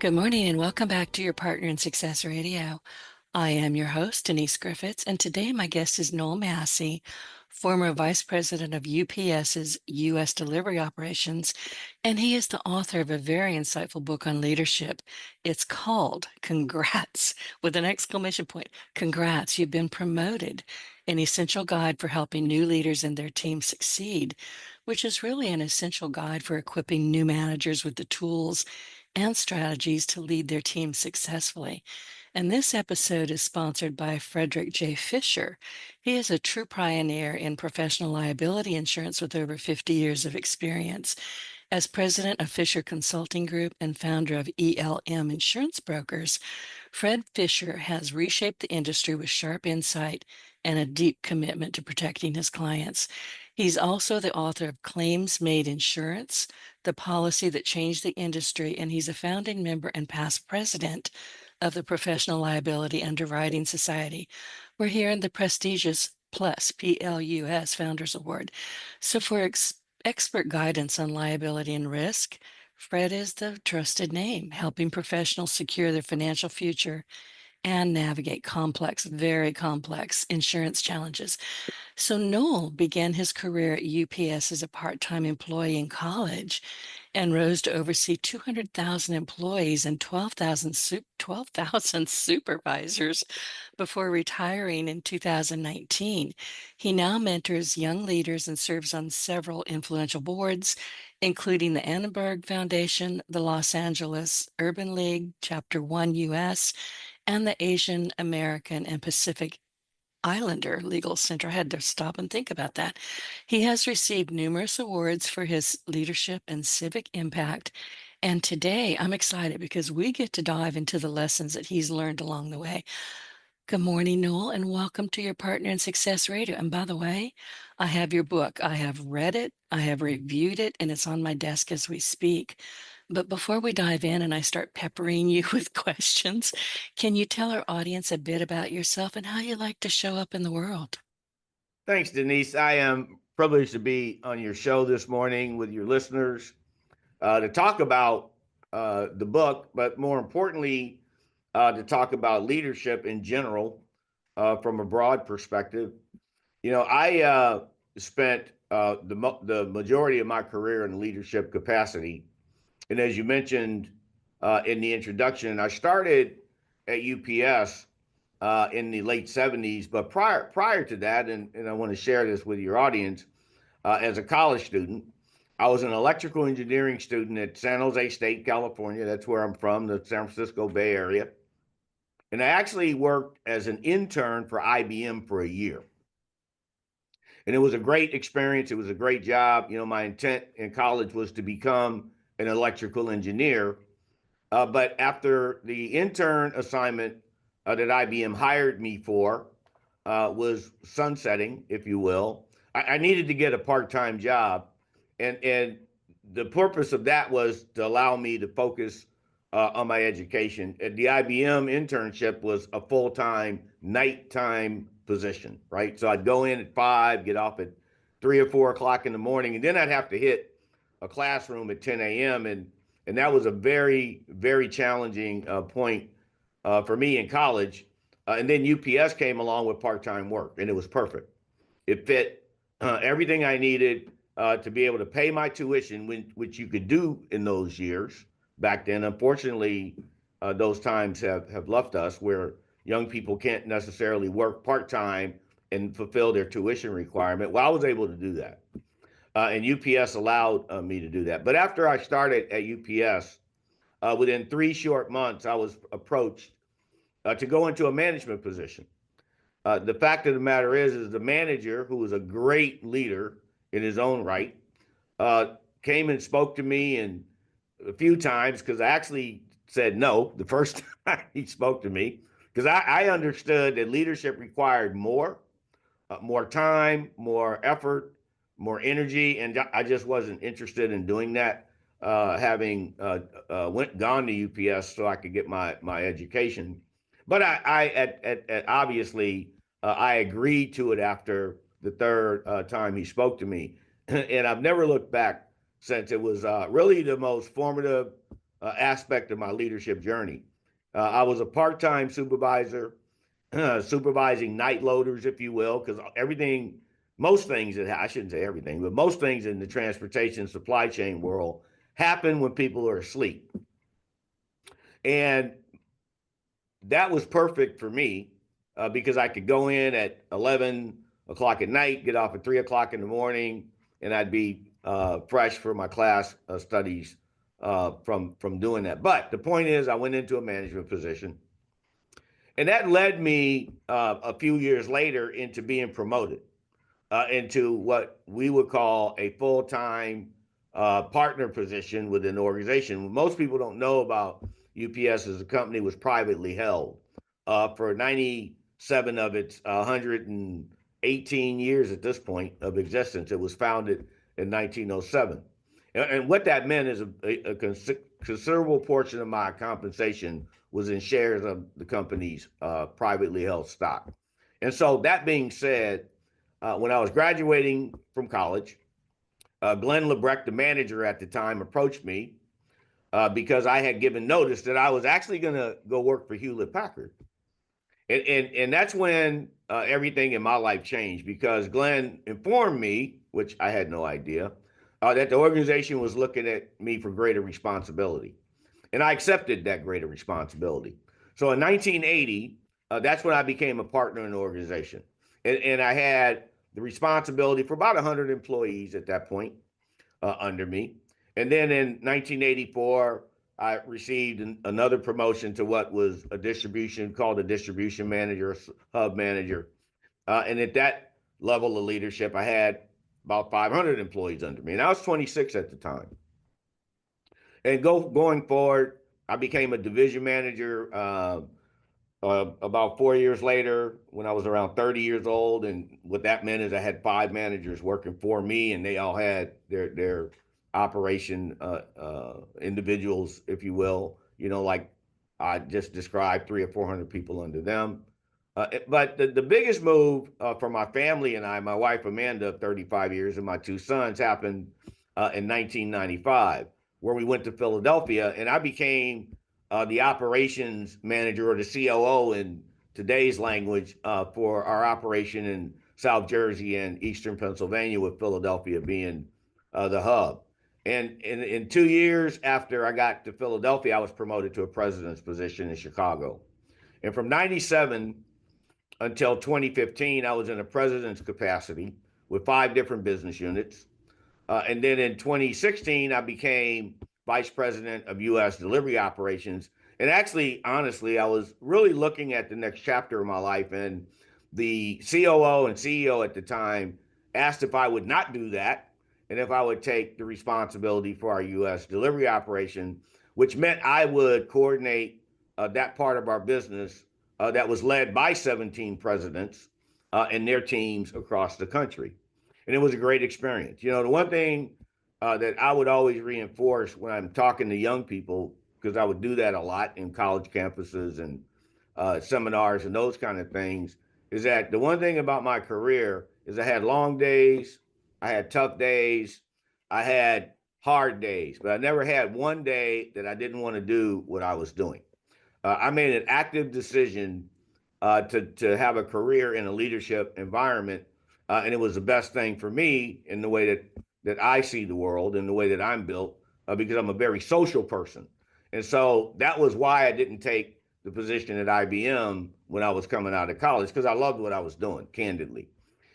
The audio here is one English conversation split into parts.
Good morning and welcome back to your Partner in Success Radio. I am your host, Denise Griffitts, and today my guest is Noel Massie, former Vice President of UPS's U.S. Delivery Operations, and he is the author of a very insightful book on leadership. It's called Congrats, with an exclamation point. Congrats, you've been promoted, an essential guide for helping new leaders and their team succeed, which is really an essential guide for equipping new managers with the tools and strategies to lead their team successfully. And this episode is sponsored by Frederick J. Fisher. He is a true pioneer in professional liability insurance with over 50 years of experience. As president of Fisher Consulting Group and founder of ELM Insurance Brokers, Fred Fisher has reshaped the industry with sharp insight and a deep commitment to protecting his clients. He's also the author of Claims Made Insurance, the policy that changed the industry, and he's a founding member and past president of the Professional Liability Underwriting Society. We're here in the prestigious PLUS Founders Award. So for expert guidance on liability and risk, Fred is the trusted name, helping professionals secure their financial future and navigate complex, very complex insurance challenges. So Noel began his career at UPS as a part-time employee in college and rose to oversee 200,000 employees and 12,000 supervisors before retiring in 2019. He now mentors young leaders and serves on several influential boards, including the Annenberg Foundation, the Los Angeles Urban League, Chapter 1 US, and the Asian American and Pacific Islander Legal Center. I had to stop and think about that. He has received numerous awards for his leadership and civic impact. And today I'm excited because we get to dive into the lessons that he's learned along the way. Good morning, Noel, and welcome to your Partner in Success Radio. And by the way, I have your book. I have read it, I have reviewed it, and it's on my desk as we speak. But before we dive in and I start peppering you with questions, can you tell our audience a bit about yourself and how you like to show up in the world? Thanks, Denise. I am privileged to be on your show this morning with your listeners to talk about the book, but more importantly, to talk about leadership in general from a broad perspective. I spent the majority of my career in leadership capacity. And as you mentioned in the introduction, I started at UPS in the late 70s. But prior to that, and I want to share this with your audience, as a college student, I was an electrical engineering student at San Jose State, California. That's where I'm from, the San Francisco Bay Area. And I actually worked as an intern for IBM for a year. And it was a great experience. It was a great job. My intent in college was to become an electrical engineer. But after the intern assignment that IBM hired me for was sunsetting, if you will, I needed to get a part-time job, and the purpose of that was to allow me to focus on my education. And the IBM internship was a full-time nighttime position, right? So I'd go in at 5, get off at 3 or 4 o'clock in the morning, and then I'd have to hit a classroom at 10 a.m. And that was a very, very challenging point for me in college. And then UPS came along with part-time work, and it was perfect. It fit everything I needed to be able to pay my tuition, which you could do in those years back then. Unfortunately, those times have left us where young people can't necessarily work part-time and fulfill their tuition requirement. Well, I was able to do that. And UPS allowed me to do that. But after I started at UPS, within 3 short months, I was approached to go into a management position. The fact of the matter is the manager, who was a great leader in his own right, came and spoke to me and a few times, because I actually said no the first time he spoke to me, because I understood that leadership required more time, more effort, more energy, and I just wasn't interested in doing that. Having gone to UPS so I could get my education, but obviously I agreed to it after the third time he spoke to me, and I've never looked back since. It was really the most formative aspect of my leadership journey. I was a part-time supervisor, supervising night loaders, if you will, because most things I shouldn't say everything, but most things in the transportation supply chain world happen when people are asleep. And that was perfect for me because I could go in at 11 o'clock at night, get off at 3 o'clock in the morning, and I'd be fresh for my class studies from doing that. But the point is, I went into a management position, and that led me a few years later into being promoted into what we would call a full-time partner position within the organization. Most people don't know about UPS as a company was privately held for 97 of its 118 years at this point of existence. It was founded in 1907. And what that meant is a considerable portion of my compensation was in shares of the company's privately held stock. And so that being said, when I was graduating from college, Glenn Lebrecht, the manager at the time, approached me because I had given notice that I was actually going to go work for Hewlett Packard. And that's when everything in my life changed because Glenn informed me, which I had no idea, that the organization was looking at me for greater responsibility. And I accepted that greater responsibility. So in 1980, that's when I became a partner in the organization. And I had the responsibility for about 100 employees at that point under me. And then in 1984, I received another promotion to what was a distribution called a distribution manager, hub manager. And at that level of leadership, I had about 500 employees under me. And I was 26 at the time. And going forward, I became a division manager about 4 years later when I was around 30 years old. And what that meant is I had 5 managers working for me, and they all had their operation individuals, if you will, like I just described, 300 or 400 people under them. But the biggest move for my family and I, my wife Amanda of 35 years and my 2 sons, happened in 1995, where we went to Philadelphia, and I became the operations manager, or the COO in today's language, for our operation in South Jersey and Eastern Pennsylvania, with Philadelphia being the hub. And in 2 years after I got to Philadelphia, I was promoted to a president's position in Chicago. And from 97 until 2015, I was in a president's capacity with 5 different business units. And then in 2016, I became vice president of U.S. delivery operations. And actually, honestly, I was really looking at the next chapter of my life. And the COO and CEO at the time asked if I would not do that and if I would take the responsibility for our U.S. delivery operation, which meant I would coordinate that part of our business that was led by 17 presidents and their teams across the country. And it was a great experience. The one thing that I would always reinforce when I'm talking to young people, because I would do that a lot in college campuses and seminars and those kind of things, is that the one thing about my career is I had long days, I had tough days, I had hard days, but I never had one day that I didn't want to do what I was doing. I made an active decision to have a career in a leadership environment, and it was the best thing for me in the way that I see the world and the way that I'm built, because I'm a very social person. And so that was why I didn't take the position at IBM when I was coming out of college, because I loved what I was doing, candidly.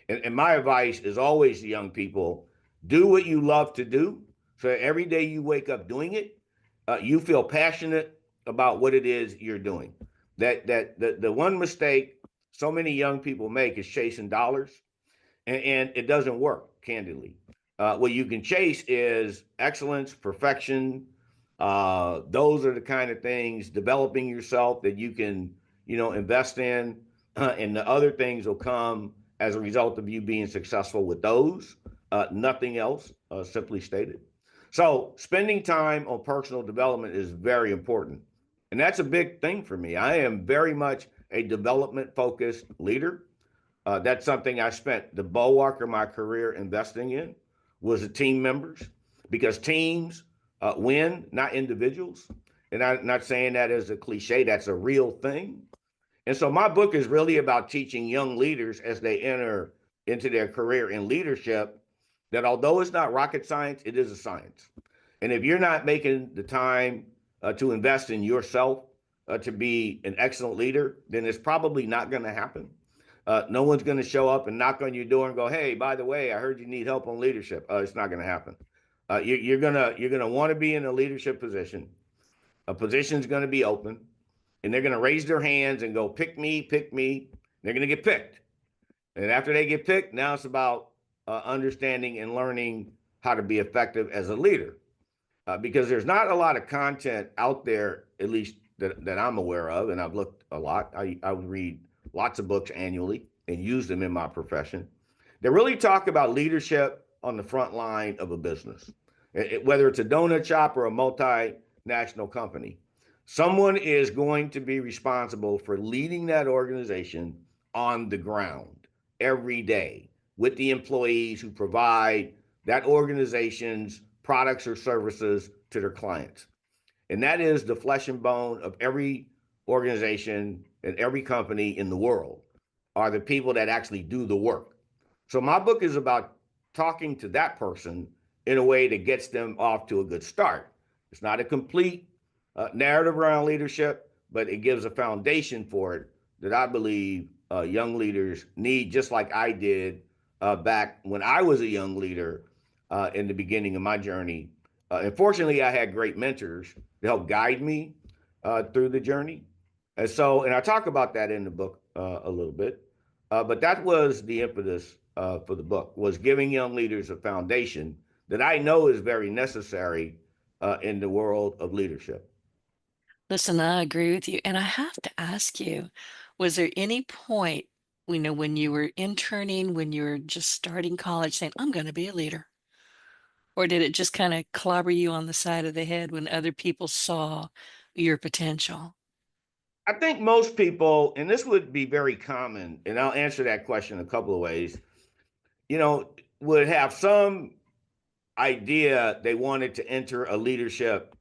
And my advice is always to young people, do what you love to do. So every day you wake up doing it, you feel passionate about what it is you're doing. The one mistake so many young people make is chasing dollars, and it doesn't work, candidly. What you can chase is excellence, perfection. Those are the kind of things, developing yourself, that you can, invest in, and the other things will come as a result of you being successful with those. Nothing else, simply stated. So spending time on personal development is very important. And that's a big thing for me. I am very much a development focused leader. That's something I spent the bulwark of my career investing in, was the team members, because teams win, not individuals. And I'm not saying that as a cliche, that's a real thing. And so my book is really about teaching young leaders as they enter into their career in leadership that although it's not rocket science, it is a science. And if you're not making the time to invest in yourself to be an excellent leader, then it's probably not going to happen. No one's going to show up and knock on your door and go, "Hey, by the way, I heard you need help on leadership." It's not going to happen. You're gonna want to be in a leadership position. A position's going to be open, and they're going to raise their hands and go, "Pick me, pick me." They're going to get picked, and after they get picked, now it's about understanding and learning how to be effective as a leader. Because there's not a lot of content out there, at least that I'm aware of, and I've looked a lot. I read lots of books annually and use them in my profession. They really talk about leadership on the front line of a business, whether it's a donut shop or a multinational company. Someone is going to be responsible for leading that organization on the ground every day with the employees who provide that organization's products or services to their clients. And that is the flesh and bone of every organization and every company in the world are the people that actually do the work. So my book is about talking to that person in a way that gets them off to a good start. It's not a complete narrative around leadership, but it gives a foundation for it that I believe young leaders need, just like I did back when I was a young leader in the beginning of my journey. And fortunately, I had great mentors to help guide me through the journey. And I talk about that in the book a little bit. But that was the impetus for the book, was giving young leaders a foundation that I know is very necessary in the world of leadership. Listen, I agree with you. And I have to ask you, was there any point, when you were interning, when you were just starting college, saying, I'm going to be a leader? Or did it just kind of clobber you on the side of the head when other people saw your potential? I think most people, and this would be very common, and I'll answer that question a couple of ways, you know, would have some idea they wanted to enter a leadership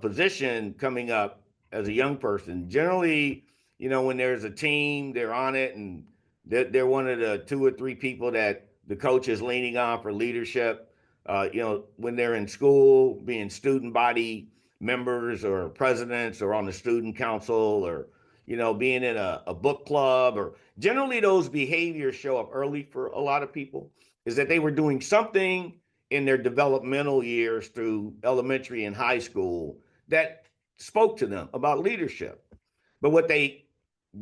position coming up as a young person. Generally, when there's a team, they're on it, and they're one of the two or three people that the coach is leaning on for leadership. When they're in school, being student body members or presidents or on the student council or, being in a book club, or generally those behaviors show up early for a lot of people, is that they were doing something in their developmental years through elementary and high school that spoke to them about leadership. But what they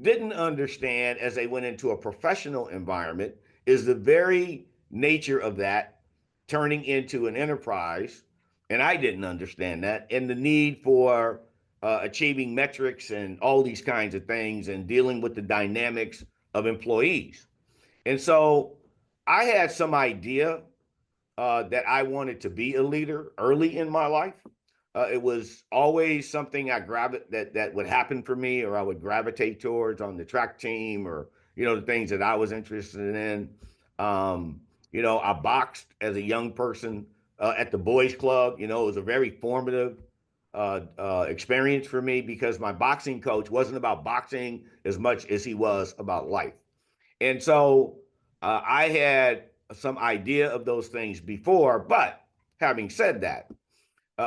didn't understand as they went into a professional environment is the very nature of that turning into an enterprise. And I didn't understand that, and the need for achieving metrics and all these kinds of things and dealing with the dynamics of employees. And so I had some idea that I wanted to be a leader early in my life. It was always something that would happen for me, or I would gravitate towards on the track team, or the things that I was interested in. I boxed as a young person at the boys' club. It was a very formative experience for me because my boxing coach wasn't about boxing as much as he was about life. And so I had some idea of those things before. But having said that,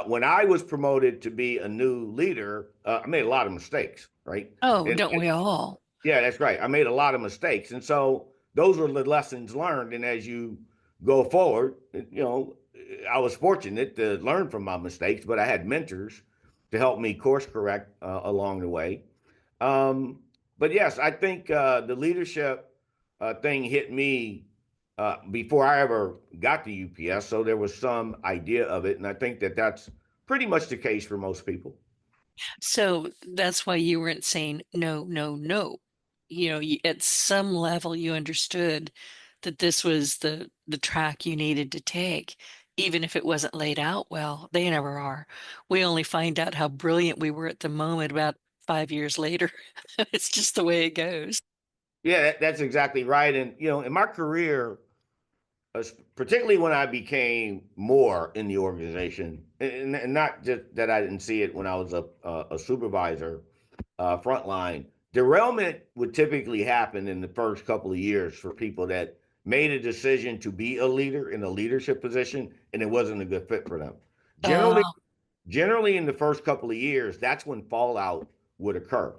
when I was promoted to be a new leader, I made a lot of mistakes, right? Oh, And, don't and we all? yeah, that's right. I made a lot of mistakes. And so those were the lessons learned. And as you go forward, I was fortunate to learn from my mistakes, but I had mentors to help me course correct along the way. Um, but yes, I think the leadership thing hit me before I ever got to UPS. So there was some idea of it. And I think that that's pretty much the case for most people. So that's why you weren't saying no, no, no. At some level you understood that this was the track you needed to take, even if it wasn't laid out well. They never are. We only find out how brilliant we were at the moment about 5 years later. It's just the way it goes. Yeah, that's exactly right. And, in my career, particularly when I became more in the organization and not just that I didn't see it when I was a supervisor, frontline. Derailment would typically happen in the first couple of years for people that made a decision to be a leader in a leadership position and it wasn't a good fit for them. Generally, Oh, generally in the first couple of years, that's when fallout would occur.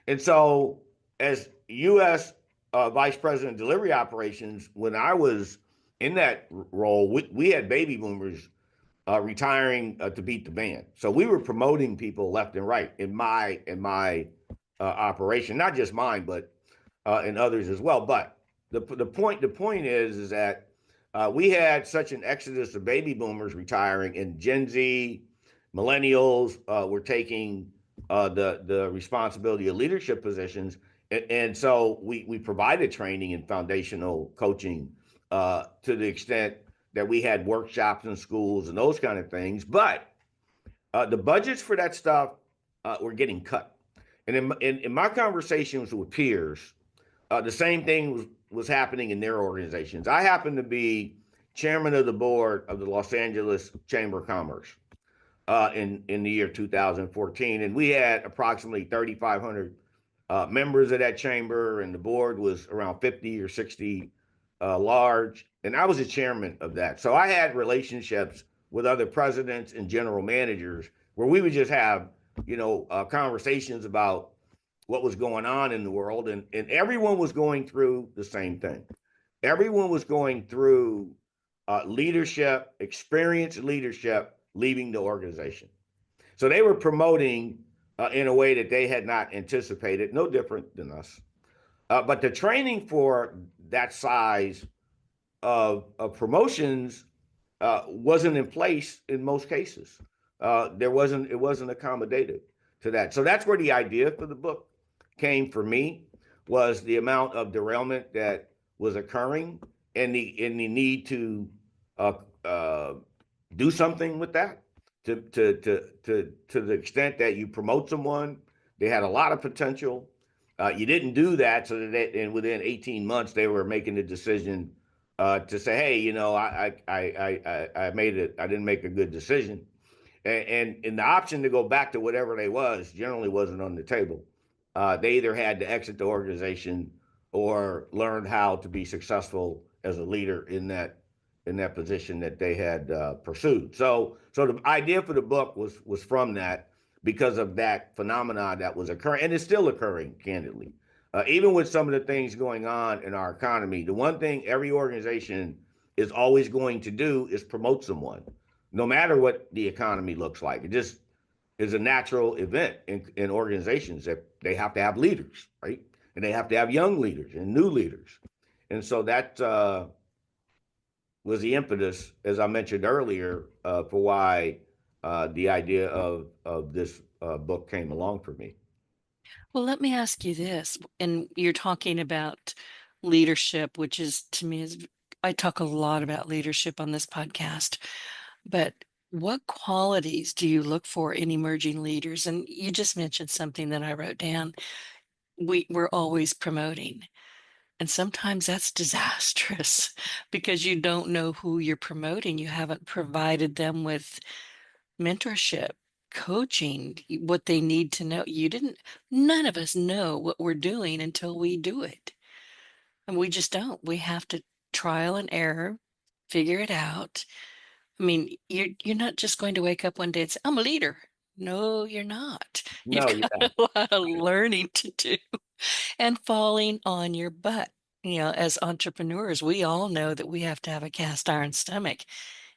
And so, as U.S. Vice President of Delivery Operations, when I was in that role, we had baby boomers retiring to beat the band. So we were promoting people left and right in my operation, not just mine, but in others as well. But the point is that we had such an exodus of baby boomers retiring, and Gen Z, millennials were taking the responsibility of leadership positions, and so we provided training and foundational coaching to the extent that we had workshops in schools and those kind of things. But the budgets for that stuff were getting cut. And in my conversations with peers, the same thing was happening in their organizations. I happen to be chairman of the board of the Los Angeles Chamber of Commerce in the year 2014, and we had approximately 3,500 members of that chamber, and the board was around 50 or 60 large, and I was the chairman of that. So I had relationships with other presidents and general managers where we would just have, conversations about what was going on in the world, and everyone was going through the same thing. Everyone was going through leadership, experienced leadership leaving the organization. So they were promoting in a way that they had not anticipated, no different than us. But the training for that size of promotions wasn't in place in most cases. It wasn't accommodated to that. So that's where the idea for the book came for me, was the amount of derailment that was occurring, and the need to uh, uh, do something with that to the extent that you promote someone, they had a lot of potential. You didn't do that, so that and within 18 months they were making the decision to say, hey, I made it. I didn't make a good decision, and the option to go back to whatever they was generally wasn't on the table. They either had to exit the organization or learn how to be successful as a leader in that position that they had pursued. So the idea for the book was from that, because of that phenomenon that was occurring, and it's still occurring, candidly. Even with some of the things going on in our economy, the one thing every organization is always going to do is promote someone, no matter what the economy looks like. It just is a natural event in organizations that they have to have leaders, right? And they have to have young leaders and new leaders. And so that was the impetus, as I mentioned earlier, for why the idea of this book came along for me. well, let me ask you this. And you're talking about leadership, which is to me is I talk a lot about leadership on this podcast, but what qualities do you look for in emerging leaders? And you just mentioned something that I wrote down. We're always promoting. And sometimes that's disastrous because you don't know who you're promoting. You haven't provided them with mentorship, coaching, what they need to know. None of us know what we're doing until we do it. And we just don't. We have to trial and error, figure it out. I mean, you're not just going to wake up one day and say, I'm a leader. No, you're not. You've No, got yeah. a lot of learning to do and falling on your butt. As entrepreneurs, we all know that we have to have a cast iron stomach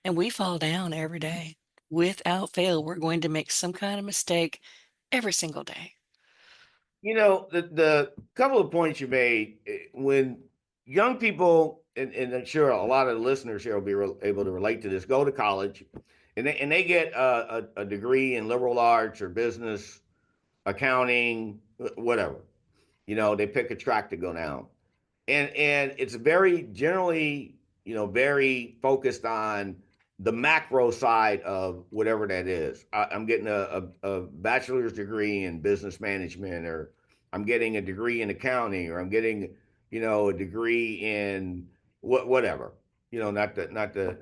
and we fall down every day. Without fail, we're going to make some kind of mistake every single day. The couple of points you made, when young people, and I'm sure a lot of the listeners here will be able to relate to this, go to college, and they get a degree in liberal arts or business, accounting, whatever. They pick a track to go down, and it's very generally, very focused on the macro side of whatever that is. I'm getting a bachelor's degree in business management, or I'm getting a degree in accounting, or I'm getting, a degree in whatever. Not to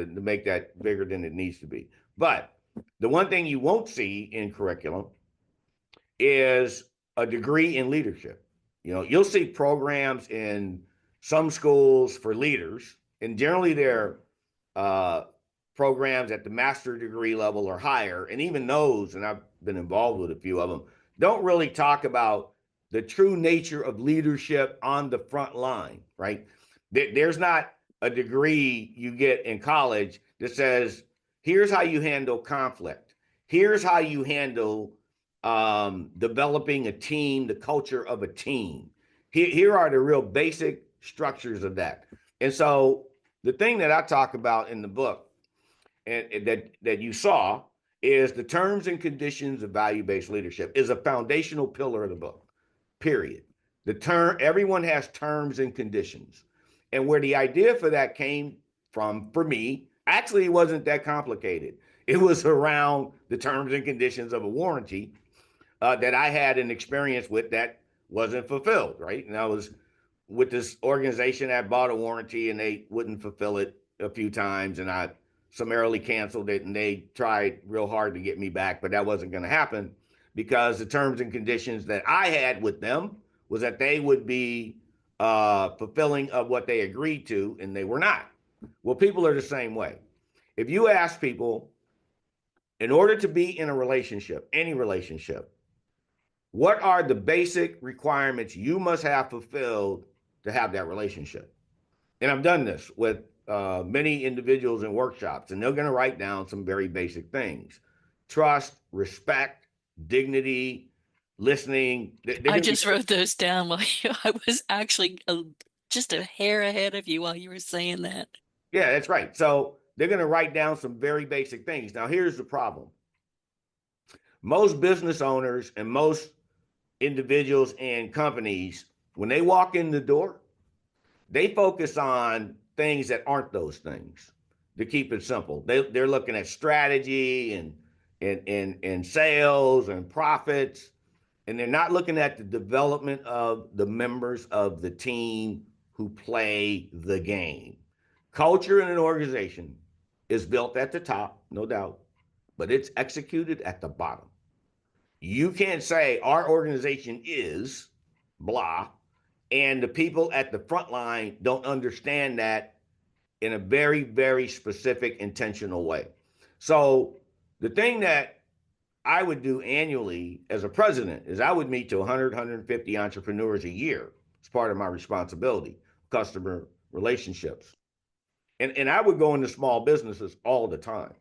make that bigger than it needs to be. But The one thing you won't see in curriculum is a degree in leadership. You'll see programs in some schools for leaders, and generally they're uh, programs at the master degree level or higher. And even those, and I've been involved with a few of them, don't really talk about the true nature of leadership on the front line, right? There's not a degree you get in college that says, here's how you handle conflict. Here's how you handle developing a team, the culture of a team. Here are the real basic structures of that. And so the thing that I talk about in the book and that you saw is the terms and conditions of value-based leadership is a foundational pillar of the book. Period. Everyone has terms and conditions. And where the idea for that came from for me, actually it wasn't that complicated. It was around the terms and conditions of a warranty that I had an experience with that wasn't fulfilled, right? And I was with this organization that bought a warranty and they wouldn't fulfill it a few times, and I summarily canceled it, and they tried real hard to get me back, but that wasn't going to happen because the terms and conditions that I had with them was that they would be fulfilling of what they agreed to, and they were not. Well, people are the same way. If you ask people, in order to be in a relationship, any relationship, what are the basic requirements you must have fulfilled to have that relationship? And I've done this with many individuals in workshops, and they're going to write down some very basic things: trust, respect, dignity, listening. They're I going to be, just wrote those down while I was actually just a hair ahead of you while you were saying that. yeah, that's right. So they're going to write down some very basic things. Now, here's the problem: most business owners and most individuals and companies, when they walk in the door, they focus on things that aren't those things. To keep it simple, they're looking at strategy and sales and profits, and they're not looking at the development of the members of the team who play the game. Culture in an organization is built at the top, no doubt, but it's executed at the bottom. You can't say our organization is blah, and the people at the front line don't understand that in a very, very specific, intentional way. So the thing that I would do annually as a president is I would meet to 100, 150 entrepreneurs a year. It's part of my responsibility, customer relationships. And I would go into small businesses all the time.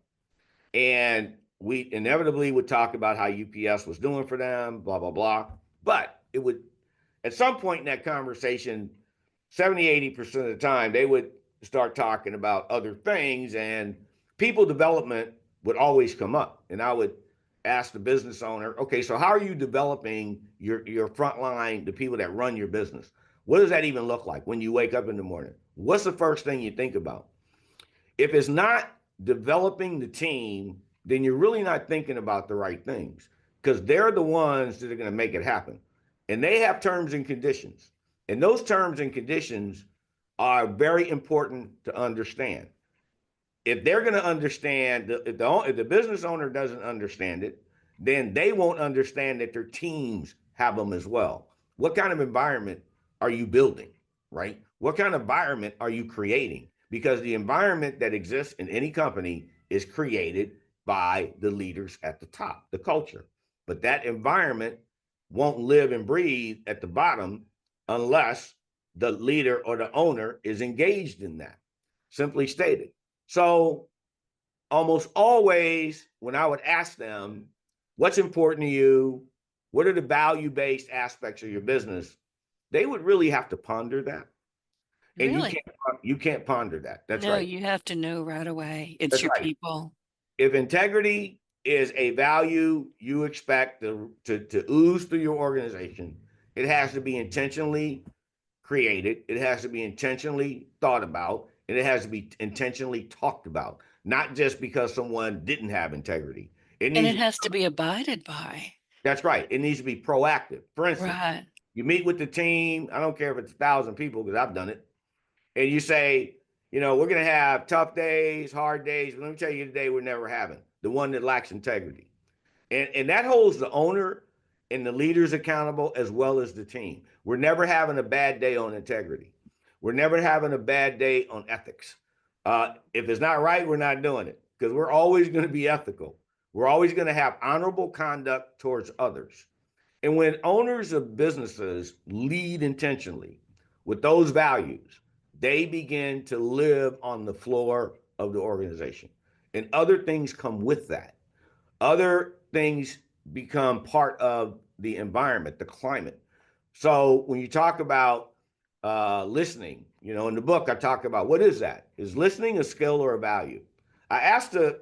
And we inevitably would talk about how UPS was doing for them, blah, blah, blah. But it would, at some point in that conversation, 70, 80% of the time, they would start talking about other things, and people development would always come up. And I would ask the business owner, okay, so how are you developing your front line, the people that run your business? What does that even look like when you wake up in the morning? What's the first thing you think about? If it's not developing the team, then you're really not thinking about the right things, because they're the ones that are going to make it happen. And they have terms and conditions. And those terms and conditions are very important to understand. If they're going to understand, if the business owner doesn't understand it, then they won't understand that their teams have them as well. What kind of environment are you building, right? What kind of environment are you creating? Because the environment that exists in any company is created by the leaders at the top, the culture. But that environment won't live and breathe at the bottom unless the leader or the owner is engaged in that, simply stated. So almost always when I would ask them, what's important to you? What are the value-based aspects of your business? They would really have to ponder that. And Really? you can't ponder that. That's No, right. you have to know right away. It's That's your right. people. If integrity is a value you expect to ooze through your organization, it has to be intentionally created, it has to be intentionally thought about, and it has to be intentionally talked about, not just because someone didn't have integrity. It And needs it has to be abided by. That's right. It needs to be proactive. For instance, Right. you meet with the team. I don't care if it's 1,000 people because I've done it. And you say, we're going to have tough days, hard days. But let me tell you today, we're never having. the one that lacks integrity. And that holds the owner and the leaders accountable as well as the team. We're never having a bad day on integrity. We're never having a bad day on ethics. If it's not right, we're not doing it because we're always going to be ethical. We're always going to have honorable conduct towards others. And when owners of businesses lead intentionally with those values, they begin to live on the floor of the organization. And other things come with that. Other things become part of the environment, the climate. So when you talk about listening, in the book, I talk about what is that? Is listening a skill or a value? I asked the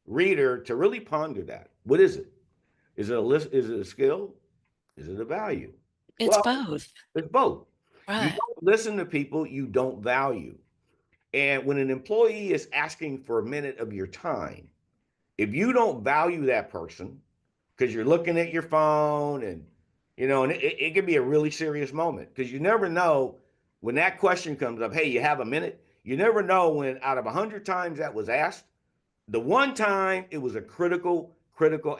reader to really ponder that. What is it? Is it a skill? Is it a value? It's Well, both. it's both. You Right. don't listen to people you don't value. And when an employee is asking for a minute of your time, if you don't value that person because you're looking at your phone and it can be a really serious moment because you never know when that question comes up, hey, you have a minute? You never know when out of 100 times that was asked, the one time it was a critical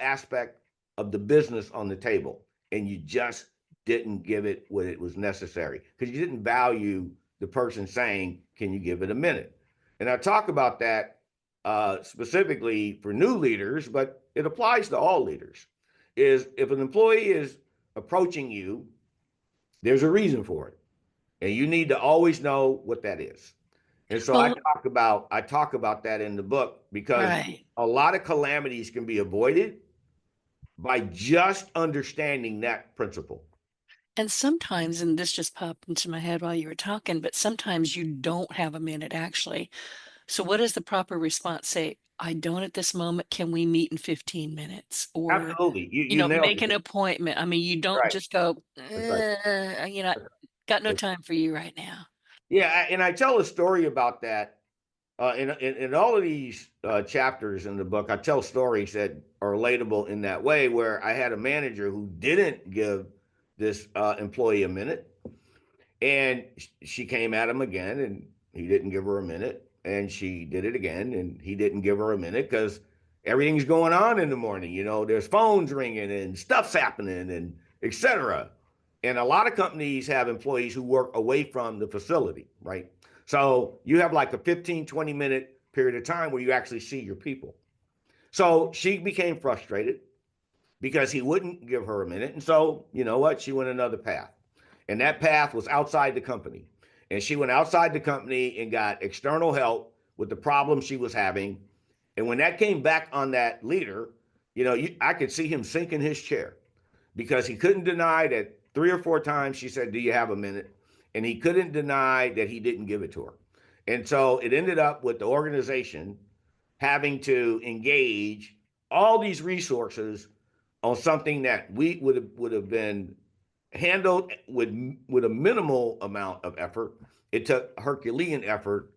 aspect of the business on the table and you just didn't give it what it was necessary because you didn't value the person saying, can you give it a minute? And I talk about that specifically for new leaders, but it applies to all leaders. Is if an employee is approaching you, there's a reason for it, and you need to always know what that is. And so Well, I talk about that in the book because right. a lot of calamities can be avoided by just understanding that principle. And sometimes, and this just popped into my head while you were talking, but sometimes you don't have a minute actually. So what is the proper response? Say, I don't at this moment. Can we meet in 15 minutes? Or, Absolutely, you nailed make it. an appointment. I mean, you don't Right. just go, That's right. got no That's time for you right now. Yeah, and I tell a story about that in all of these chapters in the book. I tell stories that are relatable in that way, where I had a manager who didn't give this employee a minute, and she came at him again, and he didn't give her a minute, and she did it again, and he didn't give her a minute because everything's going on in the morning. There's phones ringing and stuff's happening, and etc. And a lot of companies have employees who work away from the facility, right? So you have like a 15, 20-minute period of time where you actually see your people. So she became frustrated because he wouldn't give her a minute. And so, you know what? She went another path. And that path was outside the company. And she went outside the company and got external help with the problem she was having. And when that came back on that leader, I could see him sink in his chair because he couldn't deny that 3 or 4 times she said, do you have a minute? And he couldn't deny that he didn't give it to her. And so it ended up with the organization having to engage all these resources on something that we would have been handled with a minimal amount of effort. It took Herculean effort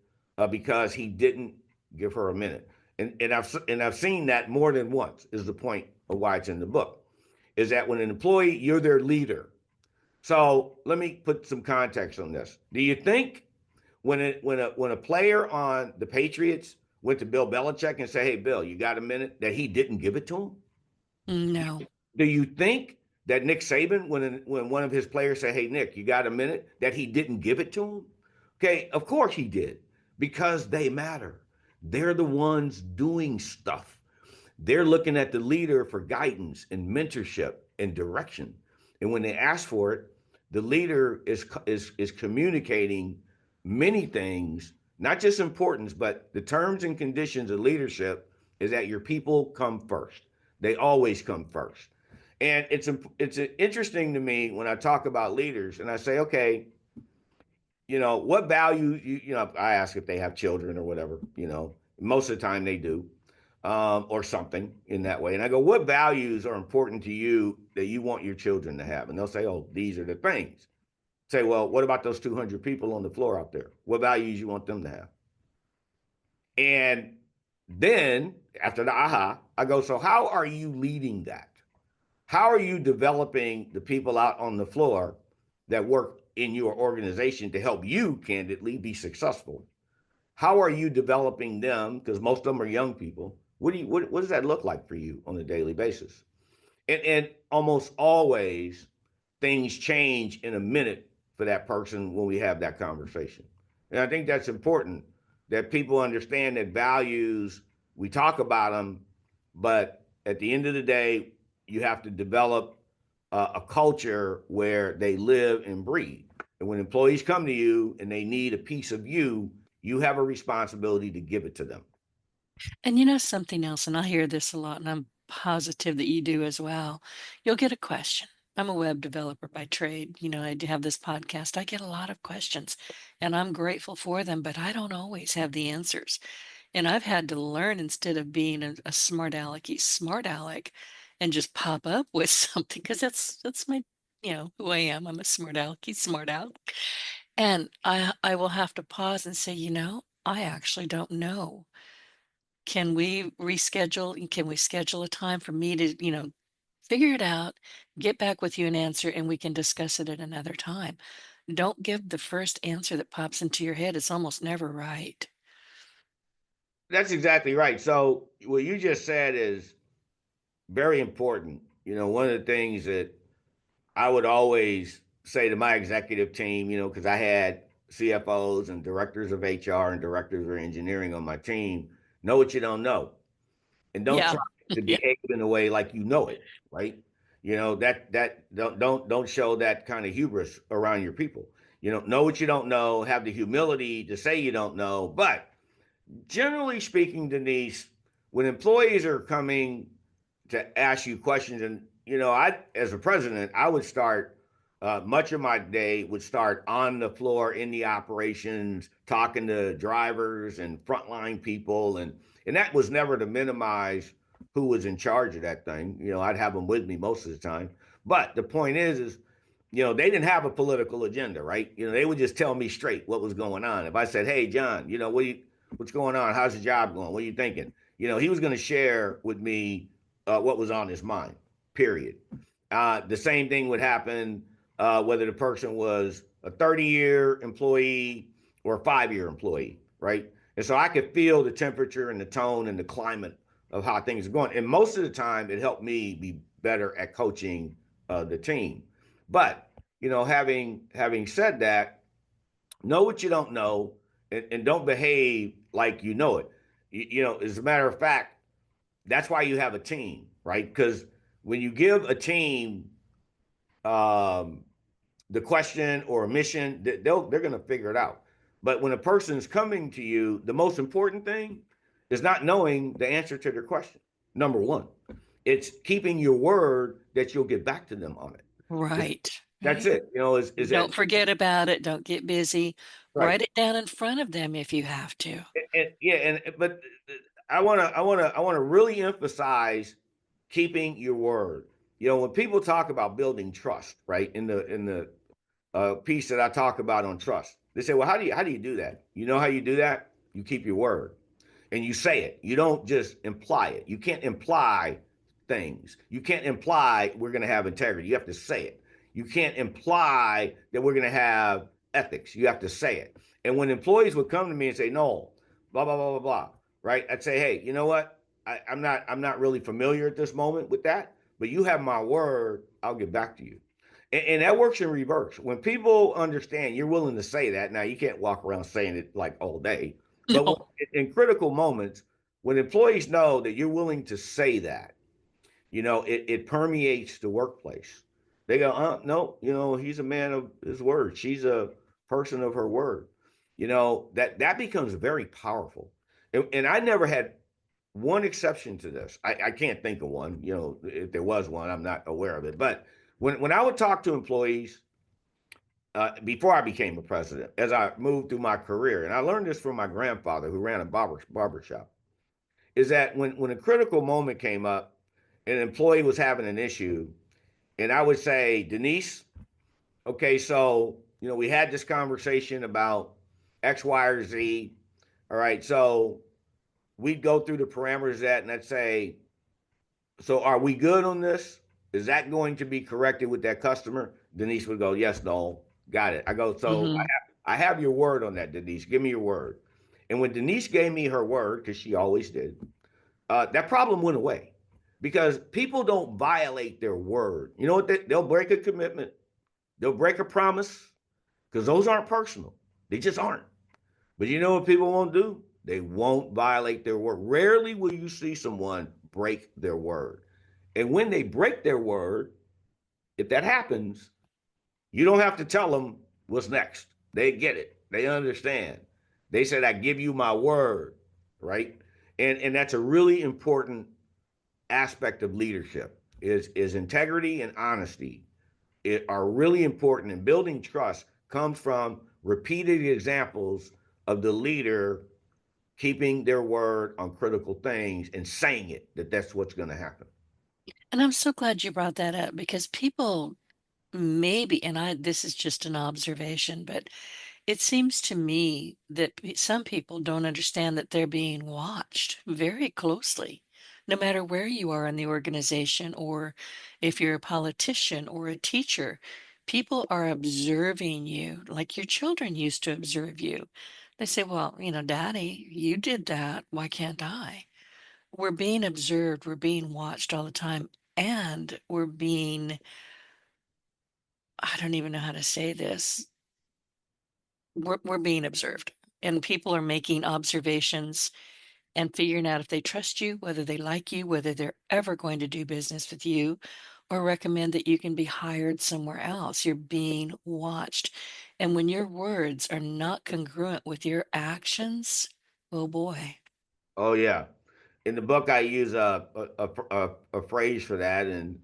because he didn't give her a minute. And I've seen that more than once. Is the point of why it's in the book? Is that when an employee, you're their leader. So let me put some context on this. Do you think when a player on the Patriots went to Bill Belichick and said, "Hey, Bill, you got a minute?" that he didn't give it to him? No. Do you think that Nick Saban, when one of his players said, "Hey, Nick, you got a minute?" that he didn't give it to him? Okay, of course he did because they matter. They're the ones doing stuff. They're looking at the leader for guidance and mentorship and direction. And when they ask for it, the leader is communicating many things, not just importance, but the terms and conditions of leadership is that your people come first. They always come first. And it's interesting to me when I talk about leaders and I say, okay, what value I ask if they have children or whatever, most of the time they do, or something in that way. And I go, what values are important to you that you want your children to have? And they'll say, oh, these are the things. Say, well, what about those 200 people on the floor out there? What values you want them to have? And then after the aha, I go, so how are you leading that? How are you developing the people out on the floor that work in your organization to help you candidly be successful? How are you developing them? Because most of them are young people. What does that look like for you on a daily basis? And almost always things change in a minute for that person when we have that conversation. And I think that's important that people understand that values, we talk about them, but at the end of the day, you have to develop a culture where they live and breathe. And when employees come to you and they need a piece of you, you have a responsibility to give it to them. And you know something else, and I hear this a lot, and I'm positive that you do as well. You'll get a question. I'm a web developer by trade. You know, I do have this podcast. I get a lot of questions, and I'm grateful for them, but I don't always have the answers. And I've had to learn instead of being a smart alecky smart aleck and just pop up with something because that's my who I am. I'm a smart alecky smart aleck. And I will have to pause and say, I actually don't know. Can we reschedule? Can we schedule a time for me to, figure it out, get back with you an answer, and we can discuss it at another time? Don't give the first answer that pops into your head. It's almost never right. That's exactly right. So what you just said is very important. One of the things that I would always say to my executive team, because I had CFOs and directors of HR and directors of engineering on my team, know what you don't know. And don't Yeah. try to Yeah. behave in a way like you know it, right? That don't show that kind of hubris around your people. Know what you don't know, have the humility to say you don't know. But generally speaking, Denise, when employees are coming to ask you questions, and I, as a president, I would start much of my day would start on the floor in the operations, talking to drivers and frontline people, and that was never to minimize who was in charge of that thing. I'd have them with me most of the time. But the point is they didn't have a political agenda, right? They would just tell me straight what was going on. If I said, "Hey, John, what's going on? How's the job going? What are you thinking?" He was going to share with me what was on his mind. Period. The same thing would happen whether the person was a 30-year employee or a 5-year employee, right? And so I could feel the temperature and the tone and the climate of how things are going. And most of the time, it helped me be better at coaching the team. But having said that, know what you don't know, and don't behave like you know it. As a matter of fact, that's why you have a team, right? Because when you give a team um, the question or a mission, they're going to figure it out. But when a person's coming to you, the most important thing is not knowing the answer to their question. Number one, it's keeping your word that you'll get back to them on it. It's, Right. that's Right. it. Is Don't that forget about it. Don't get busy. right? Write it down in front of them if you have to. Yeah, but I want to really emphasize keeping your word. When people talk about building trust, right? In the piece that I talk about on trust, they say, "Well, how do you do that? You know how you do that? You keep your word and you say it. You don't just imply it. You can't imply things. You can't imply we're going to have integrity. You have to say it. You can't imply that we're going to have ethics. You have to say it. And when employees would come to me and say, "No, blah blah blah blah blah," right? I'd say, "Hey, you know what? I'm not really familiar at this moment with that, but you have my word. I'll get back to you." And that works in reverse. When people understand you're willing to say that, now you can't walk around saying it like all day, but No. in critical moments, when employees know that you're willing to say that, it permeates the workplace. They go, no, he's a man of his word. She's a person of her word. That becomes very powerful. And I never had one exception to this. I can't think of one. If there was one, I'm not aware of it. But when I would talk to employees before I became a president, as I moved through my career, and I learned this from my grandfather who ran a barber shop, is that when a critical moment came up, an employee was having an issue, and I would say, "Denise, okay, so we had this conversation about X, Y, or Z. All right, so we'd go through the parameters of that, and I'd say, so are we good on this? Is that going to be corrected with that customer?" Denise would go, "Yes, no, got it." I go, "So I Hmm. have, I have your word on that, Denise. Give me your word." And when Denise gave me her word, because she always did, that problem went away because people don't violate their word. You know what? They'll break a commitment, they'll break a promise because those aren't personal. They just aren't. But you know what people won't do? They won't violate their word. Rarely will you see someone break their word. And when they break their word, if that happens, you don't have to tell them what's next. They get it. They understand. They said, I give you my word, right? And that's a really important aspect of leadership is integrity and honesty are really important, and building trust comes from repeated examples of the leader keeping their word on critical things and saying it that that's what's going to happen. And I'm so glad you brought that up because people maybe, and this is just an observation, but it seems to me that some people don't understand that they're being watched very closely, no matter where you are in the organization or if you're a politician or a teacher. People are observing you like your children used to observe you. They say, well, Daddy, you did that. Why can't I? We're being observed, we're being watched all the time, and I don't even know how to say this, we're being observed, and people are making observations and figuring out if they trust you, whether they like you, whether they're ever going to do business with you, or recommend that you can be hired somewhere else. You're being watched. And when your words are not congruent with your actions, oh boy. Oh yeah, in the book I use a phrase for that, and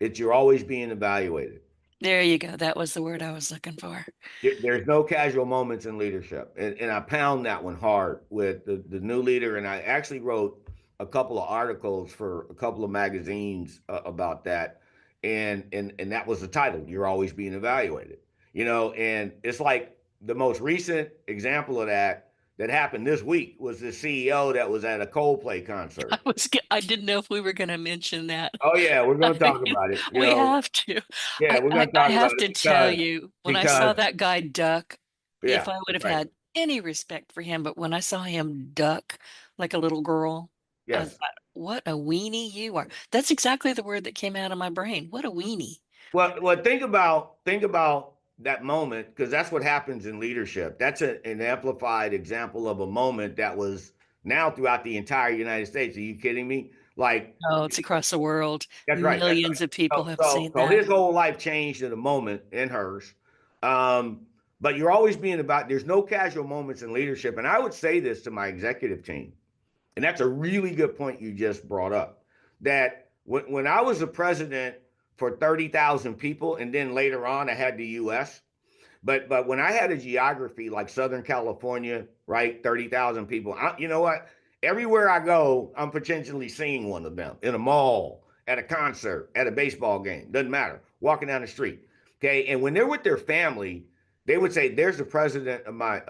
it's you're always being evaluated. There you go. That was the word I was looking for. There's no casual moments in leadership. And I pound that one hard with the new leader. And I actually wrote a couple of articles for a couple of magazines about that. And that was the title, You're Always Being Evaluated. And it's like the most recent example of that happened this week was the CEO that was at a Coldplay concert. I didn't know if we were going to mention that. Oh yeah, we're I going to talk mean, about it. we have to. Yeah, I, we're I, going to I talk about have it to tell because you, when I saw because that guy duck, if yeah, I would have right. had any respect for him, but when I saw him duck like a little girl, I Yes. thought, what a weenie you are. That's exactly the word that came out of my brain. What a weenie. Well, think about that moment because that's what happens in leadership. That's an amplified example of a moment that was now throughout the entire United States. Are you kidding me? Like, Oh, it's across the world. that's right. That's Millions right. of people So, have so, seen so that. his whole life changed in a moment in hers. But you're always being about. There's no casual moments in leadership, and I would say this to my executive team, and that's a really good point you just brought up. That when I was the president for 30,000 people, and then later on I had the U.S. But when I had a geography like Southern California, right, 30,000 people, you know what? Everywhere I go, I'm potentially seeing one of them in a mall, at a concert, at a baseball game. Doesn't matter. Walking down the street. Okay, and when they're with their family, they would say, "There's the president of my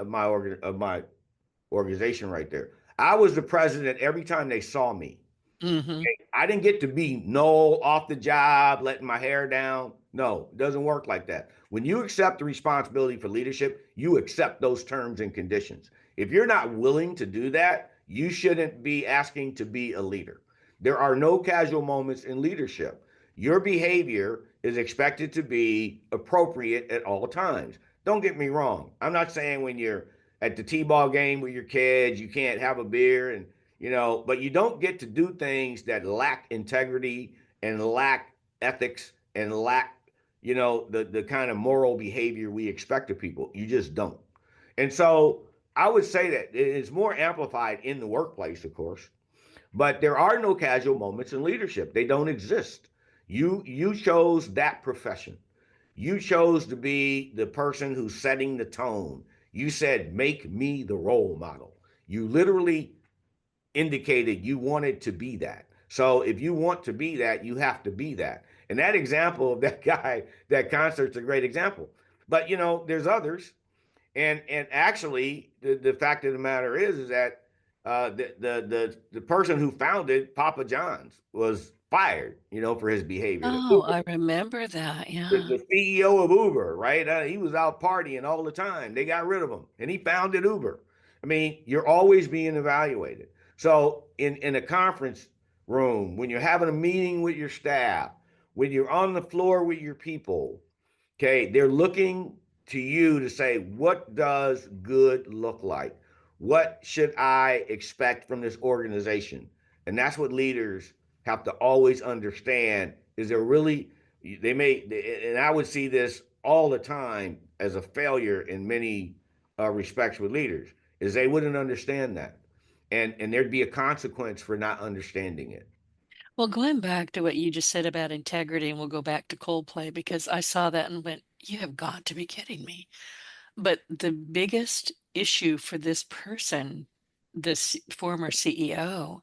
organization right there." I was the president every time they saw me. Hmm. I didn't get to be Noel off the job, letting my hair down. No, it doesn't work like that. When you accept the responsibility for leadership, you accept those terms and conditions. If you're not willing to do that, you shouldn't be asking to be a leader. There are no casual moments in leadership. Your behavior is expected to be appropriate at all times. Don't get me wrong. I'm not saying when you're at the T-ball game with your kids, you can't have a beer but you don't get to do things that lack integrity and lack ethics and lack, the kind of moral behavior we expect of people. You just don't. And so I would say that it's more amplified in the workplace, of course, but there are no casual moments in leadership. They don't exist. You chose that profession. You chose to be the person who's setting the tone. You said, make me the role model. You literally indicated you wanted to be that. So if you want to be that, you have to be that. And that example of that guy, that concert's a great example. But there's others. And actually, the fact of the matter is that the person who founded Papa John's was fired, for his behavior. Oh, I remember that. Yeah. The CEO of Uber, right? He was out partying all the time. They got rid of him, and he founded Uber. I mean, you're always being evaluated. So in a conference room, when you're having a meeting with your staff, when you're on the floor with your people, okay, they're looking to you to say, what does good look like? What should I expect from this organization? And that's what leaders have to always understand. Is there really, they may, and I would see this all the time as a failure in many respects with leaders, is they wouldn't understand that. And there'd be a consequence for not understanding it. Well, going back to what you just said about integrity, and we'll go back to Coldplay because I saw that and went, you have got to be kidding me. But the biggest issue for this person, this former CEO,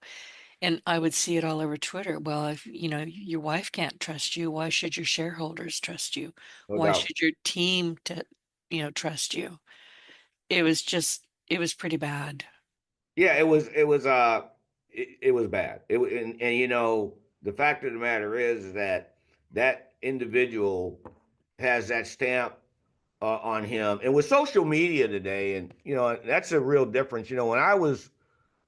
and I would see it all over Twitter. Well, if your wife can't trust you, why should your shareholders trust you? No Why doubt. should your team trust you? It was pretty bad. Yeah, it was bad. And the fact of the matter is that that individual has that stamp on him. And with social media today, and that's a real difference. When I was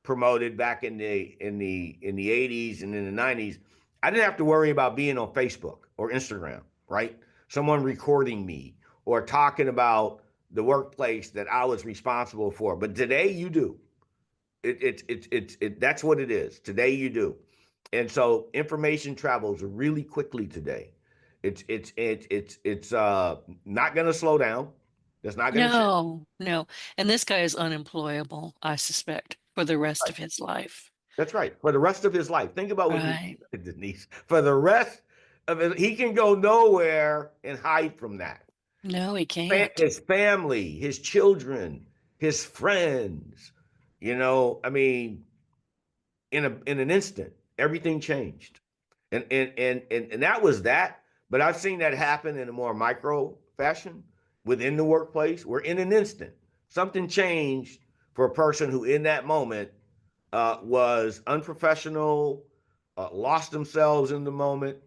promoted back in the 80s and in the 90s, I didn't have to worry about being on Facebook or Instagram, right? Someone recording me or talking about the workplace that I was responsible for. But today you do. That's what it is. Today you do. And so information travels really quickly today. It's not going to slow down. That's not going to change. No, no. And this guy is unemployable, I suspect, for the rest Right. of his life. That's right. For the rest of his life. Think about what you Right. said, Denise. For the rest of it, he can go nowhere and hide from that. No, he can't. His family, his children, his friends, I mean, in an instant, everything changed. And that was that. But I've seen that happen in a more micro fashion within the workplace, where in an instant something changed for a person who in that moment was unprofessional, lost themselves in the moment,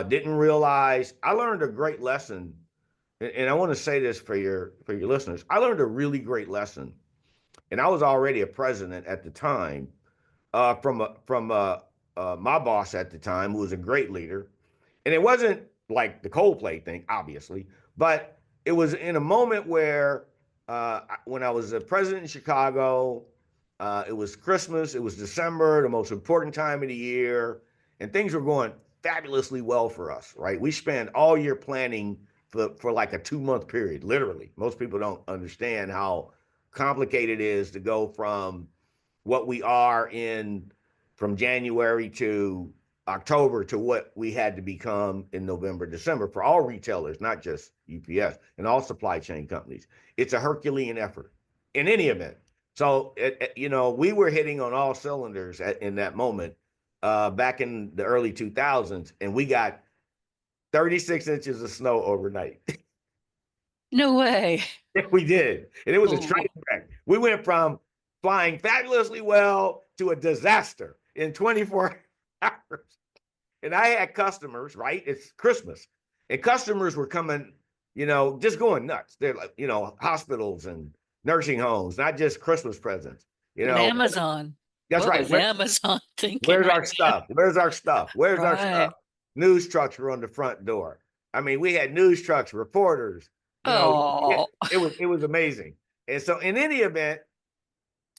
didn't realize. I learned a great lesson, and I want to say this for your listeners. I learned a really great lesson, and I was already a president at the time, from my boss at the time, who was a great leader. And it wasn't like the Coldplay thing, obviously, but it was in a moment where, when I was a president in Chicago, it was Christmas, it was December, the most important time of the year, and things were going fabulously well for us, right? We spent all year planning for like a 2 month period, literally. Most people don't understand how complicated it is to go from what we are in from January to October to what we had to become in November, December for all retailers, not just UPS and all supply chain companies. It's a Herculean effort in any event. So, we were hitting on all cylinders in that moment, back in the early 2000s, and we got 36 inches of snow overnight. No way. We did. And it was a train Oh, wreck. We went from flying fabulously well to a disaster in 24 hours. And I had customers, right? It's Christmas. And customers were coming, just going nuts. They're like, hospitals and nursing homes, not just Christmas presents. You and know, Amazon. that's What right. was Amazon thinking Where's right our then? stuff? Where's our stuff? Where's our stuff? Right. News trucks were on the front door. I mean, we had news trucks, reporters. Oh, It was amazing. And so, in any event,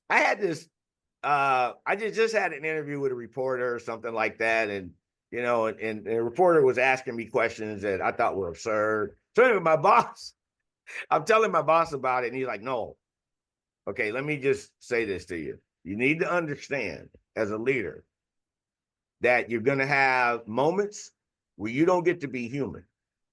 I had this. I just had an interview with a reporter or something like that, and and the reporter was asking me questions that I thought were absurd. So anyway, I'm telling my boss about it, and he's like, "No, okay, let me just say this to you. You need to understand as a leader that you're going to have moments where you don't get to be human.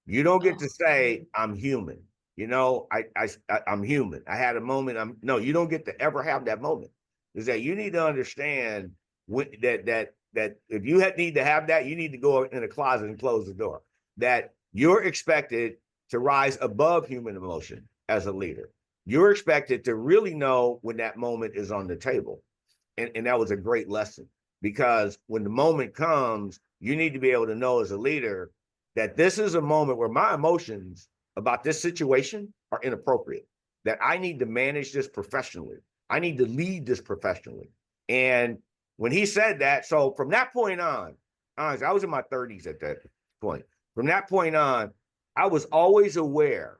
You don't get oh. to say, I'm human. I'm human. I had a moment. No, you don't get to ever have that moment. Is that you need to understand that if you need to have that, you need to go in a closet and close the door. That you're expected to rise above human emotion as a leader. You're expected to really know when that moment is on the table. And that was a great lesson, because when the moment comes, you need to be able to know as a leader that this is a moment where my emotions about this situation are inappropriate, that I need to manage this professionally. I need to lead this professionally. And when he said that, so from that point on, honestly, I was in my 30s at that point. From that point on, I was always aware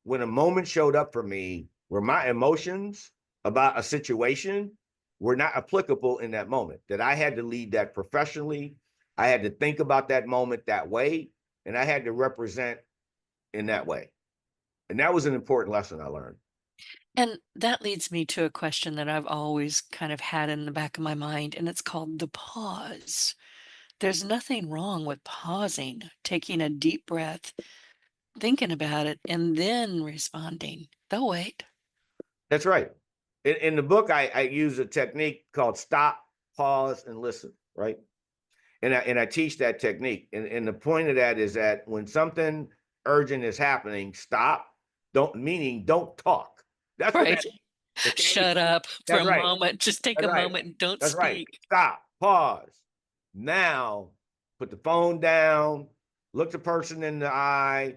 when a moment showed up for me where my emotions about a situation were not applicable in that moment, that I had to lead that professionally. I had to think about that moment that way, and I had to represent in that way. And that was an important lesson I learned. And that leads me to a question that I've always kind of had in the back of my mind, and it's called the pause. There's nothing wrong with pausing, taking a deep breath, thinking about it, and then responding. They'll wait. That's right. In the book, I use a technique called stop, pause, and listen, right? And I teach that technique. And the point of that is that when something urgent is happening, stop, don't talk. That's what Right. that is. Okay. Shut up for That's a right. moment. Just take That's a right. moment and don't That's right. speak. Stop, pause. Now, put the phone down, look the person in the eye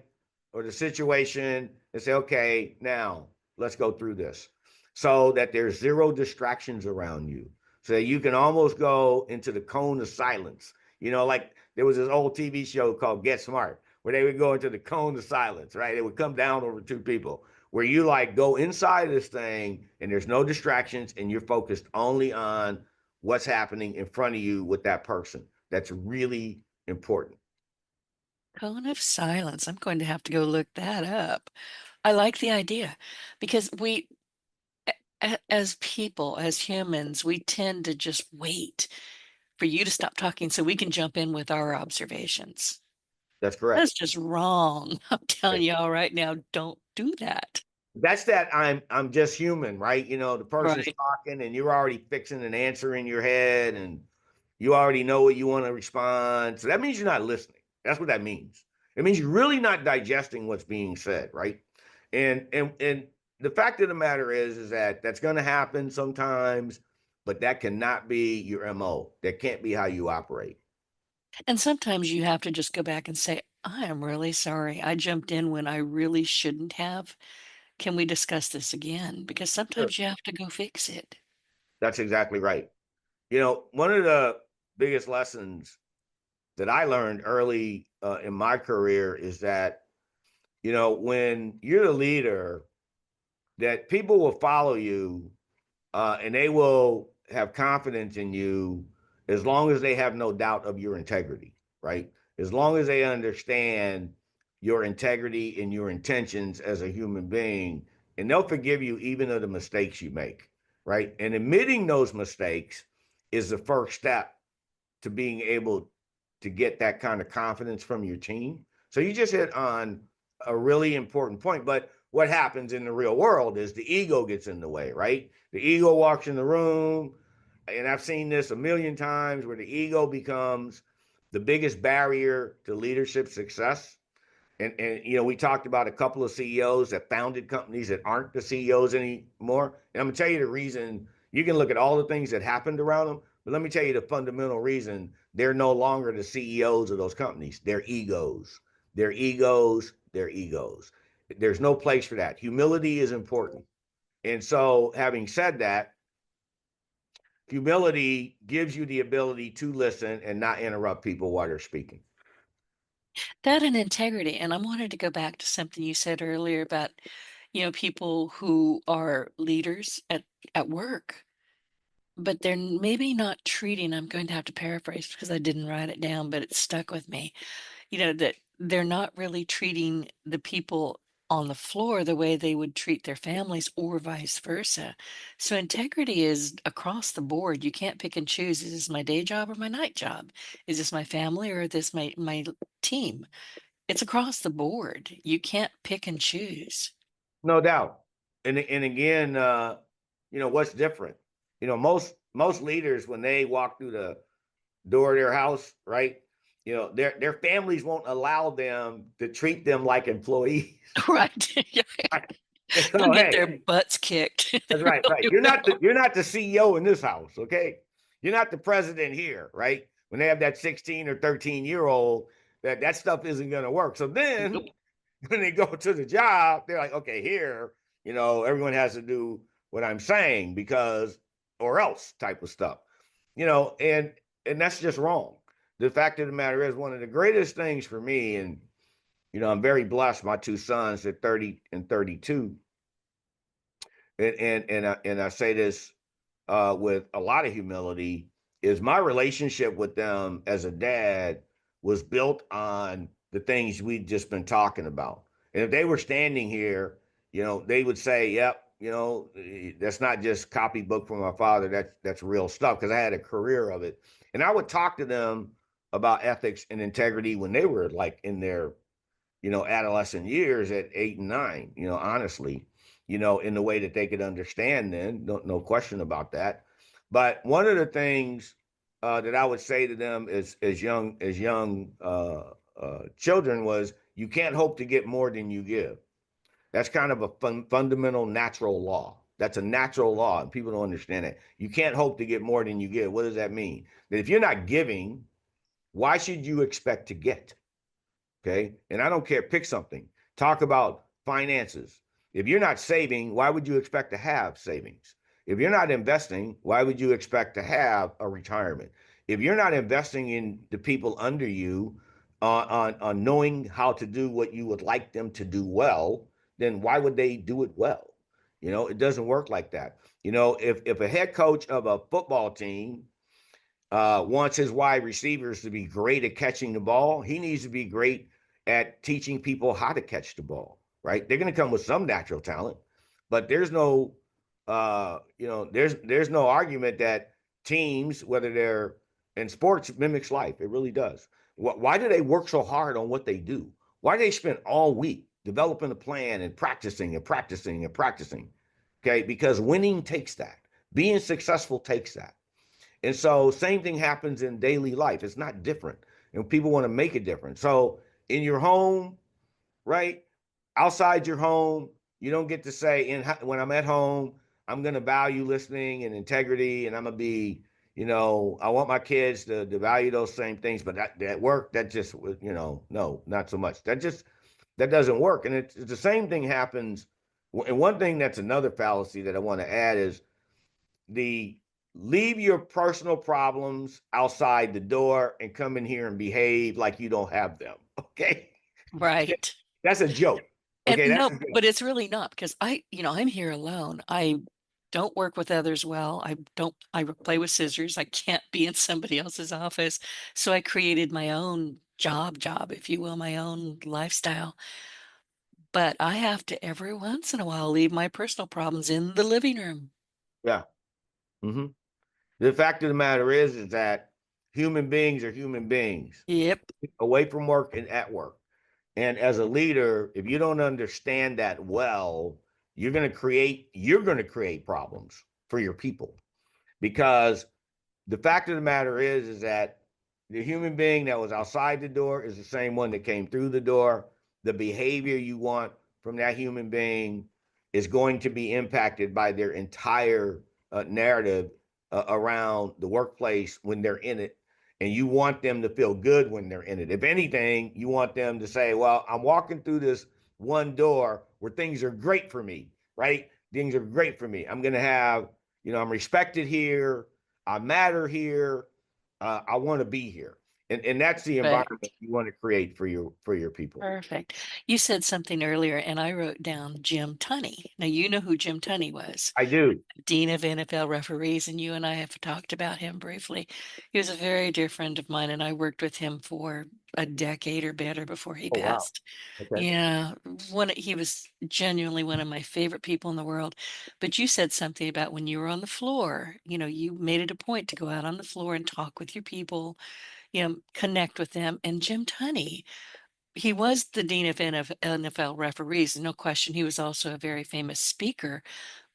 or the situation and say, okay, now let's go through this so that there's zero distractions around you. So that you can almost go into the cone of silence. Like there was this old TV show called Get Smart, where they would go into the cone of silence, right? It would come down over two people, where you like go inside this thing and there's no distractions and you're focused only on what's happening in front of you with that person. That's really important. Cone of silence. I'm going to have to go look that up. I like the idea because as people, as humans, we tend to just wait for you to stop talking so we can jump in with our observations. That's correct. That's just wrong. I'm telling y'all right now, don't do that. That's that I'm just human, right? The person's Right. talking and you're already fixing an answer in your head and you already know what you want to respond. So that means you're not listening. That's what that means. It means you're really not digesting what's being said, right? And the fact of the matter is that that's going to happen sometimes, but that cannot be your MO. That can't be how you operate. And sometimes you have to just go back and say, I am really sorry. I jumped in when I really shouldn't have. Can we discuss this again? Because Sure. sometimes you have to go fix it. That's exactly right. One of the biggest lessons that I learned early in my career is that, when you're the leader, that people will follow you and they will have confidence in you as long as they have no doubt of your integrity, right? As long as they understand your integrity and your intentions as a human being, and they'll forgive you even of the mistakes you make, right? And admitting those mistakes is the first step to being able to get that kind of confidence from your team. So you just hit on a really important point. But what happens in the real world is the ego gets in the way, right? The ego walks in the room. And I've seen this a million times where the ego becomes the biggest barrier to leadership success. And we talked about a couple of CEOs that founded companies that aren't the CEOs anymore. And I'm gonna tell you the reason. You can look at all the things that happened around them, but let me tell you the fundamental reason they're no longer the CEOs of those companies. They're egos. They're egos. They're egos. There's no place for that. Humility is important. And so, having said that, humility gives you the ability to listen and not interrupt people while they're speaking. That and integrity. And I wanted to go back to something you said earlier about, people who are leaders at work, but they're maybe not treating, I'm going to have to paraphrase because I didn't write it down, but it stuck with me. That they're not really treating the people on the floor the way they would treat their families or vice versa. So integrity is across the board. You can't pick and choose. Is this my day job or my night job? Is this my family or is this my team? It's across the board. You can't pick and choose. No doubt. And again, what's different? Most leaders when they walk through the door of their house, right? Their families won't allow them to treat them like employees. Right. Right? They'll So get hey, their butts kicked. They that's right, right. really You're not will. the CEO in this house, okay? You're not the president here, right? When they have that 16 or 13-year-old, that stuff isn't gonna work. So then Nope. when they go to the job, they're like, okay, here, everyone has to do what I'm saying because or else type of stuff, and that's just wrong. The fact of the matter is, one of the greatest things for me, and I'm very blessed. My two sons are 30 and 32, and I say this with a lot of humility, is my relationship with them as a dad was built on the things we'd just been talking about. And if they were standing here, they would say, "Yep, that's not just copybook from my father. That's real stuff." Because I had a career of it, and I would talk to them about ethics and integrity when they were like in their adolescent years at 8 and 9, honestly, in the way that they could understand then, no question about that. But one of the things that I would say to them as young children was, you can't hope to get more than you give. That's kind of a fundamental natural law. That's a natural law, and people don't understand it. You can't hope to get more than you give. What does that mean? That if you're not giving, why should you expect to get? Okay. And I don't care, pick something. Talk about finances. If you're not saving, why would you expect to have savings? If you're not investing, why would you expect to have a retirement? If you're not investing in the people under you on knowing how to do what you would like them to do well, then why would they do it well? It doesn't work like that. If a head coach of a football team wants his wide receivers to be great at catching the ball, he needs to be great at teaching people how to catch the ball, right? They're going to come with some natural talent, but there's no argument that teams, whether they're in sports, mimics life. It really does. Why do they work so hard on what they do? Why do they spend all week developing a plan and practicing and practicing and practicing? Okay, because winning takes that. Being successful takes that. And so, same thing happens in daily life. It's not different. And people want to make it different. So, in your home, right? Outside your home, you don't get to say, when I'm at home, I'm going to value listening and integrity, and I'm going to be, I want my kids to value those same things. But that work, that just, no, not so much. That doesn't work. And it's the same thing happens. And one thing that's another fallacy that I want to add is the leave your personal problems outside the door and come in here and behave like you don't have them. Okay. Right. That's a joke. And Okay. That's no, a joke. but it's really not because I'm here alone. I don't work with others well. I play with scissors. I can't be in somebody else's office. So I created my own job, if you will, my own lifestyle. But I have to every once in a while leave my personal problems in the living room. Yeah. hmm The fact of the matter is that human beings are human beings, Yep. away from work and at work. And as a leader, if you don't understand that well, you're going to create problems for your people, because the fact of the matter is that the human being that was outside the door is the same one that came through the door. The behavior you want from that human being is going to be impacted by their entire narrative around the workplace when they're in it. And you want them to feel good when they're in it. If anything, you want them to say, well, I'm walking through this one door where things are great for me, right? Things are great for me. I'm going to have, I'm respected here. I matter here. I want to be here, and that's the environment Perfect. you want to create for your people. Perfect. You said something earlier, and I wrote down Jim Tunney. Now, you know who Jim Tunney was. I do. Dean of NFL referees, and you and I have talked about him briefly. He was a very dear friend of mine, and I worked with him for a decade or better before he Oh wow. passed. Okay. Yeah, he was genuinely one of my favorite people in the world. But you said something about when you were on the floor, you made it a point to go out on the floor and talk with your people, connect with them. And Jim Tunney, he was the dean of NFL referees, no question. He was also a very famous speaker,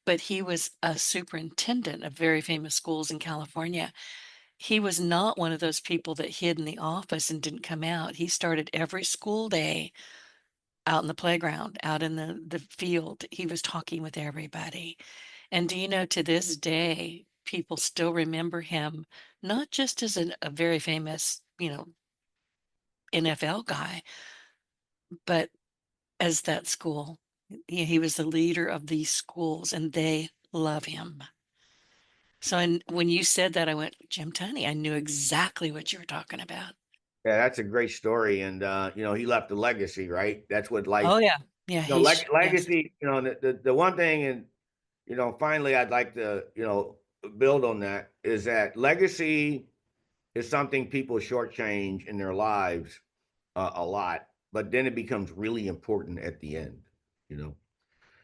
but he was a superintendent of very famous schools in California. He was not one of those people that hid in the office and didn't come out. He started every school day out in the playground, out in the field. He was talking with everybody. And do you know, to this day, people still remember him, not just as a very famous, NFL guy, but as that school. He was the leader of these schools, and they love him. So when you said that, I went, Jim Tunney, I knew exactly what you were talking about. Yeah, that's a great story. And he left a legacy, right? That's what life, Oh, yeah. Yeah, yes. legacy, the one thing, and finally I'd like to, build on that, is that legacy is something people shortchange in their lives a lot, but then it becomes really important at the end, you know.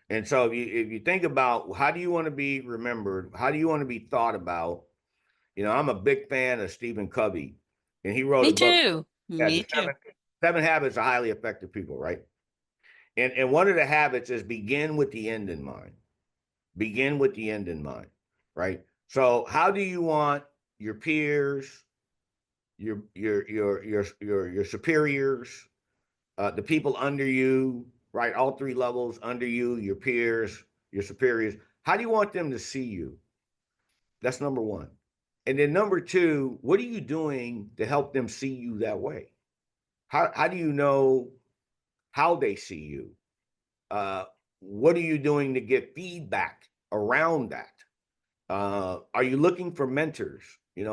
And so if you think about how do you want to be remembered, how do you want to be thought about, I'm a big fan of Stephen Covey, and he wrote Me a book, too. yeah, Me the too. seven habits of highly effective people, right? And one of the habits is begin with the end in mind. Begin with the end in mind, right? So how do you want your peers, your superiors, the people under you, right? All three levels under you, your peers, your superiors. How do you want them to see you? That's number one. And then number two, what are you doing to help them see you that way? How do you know how they see you? Uh, what are you doing to get feedback around that? Are you looking for mentors?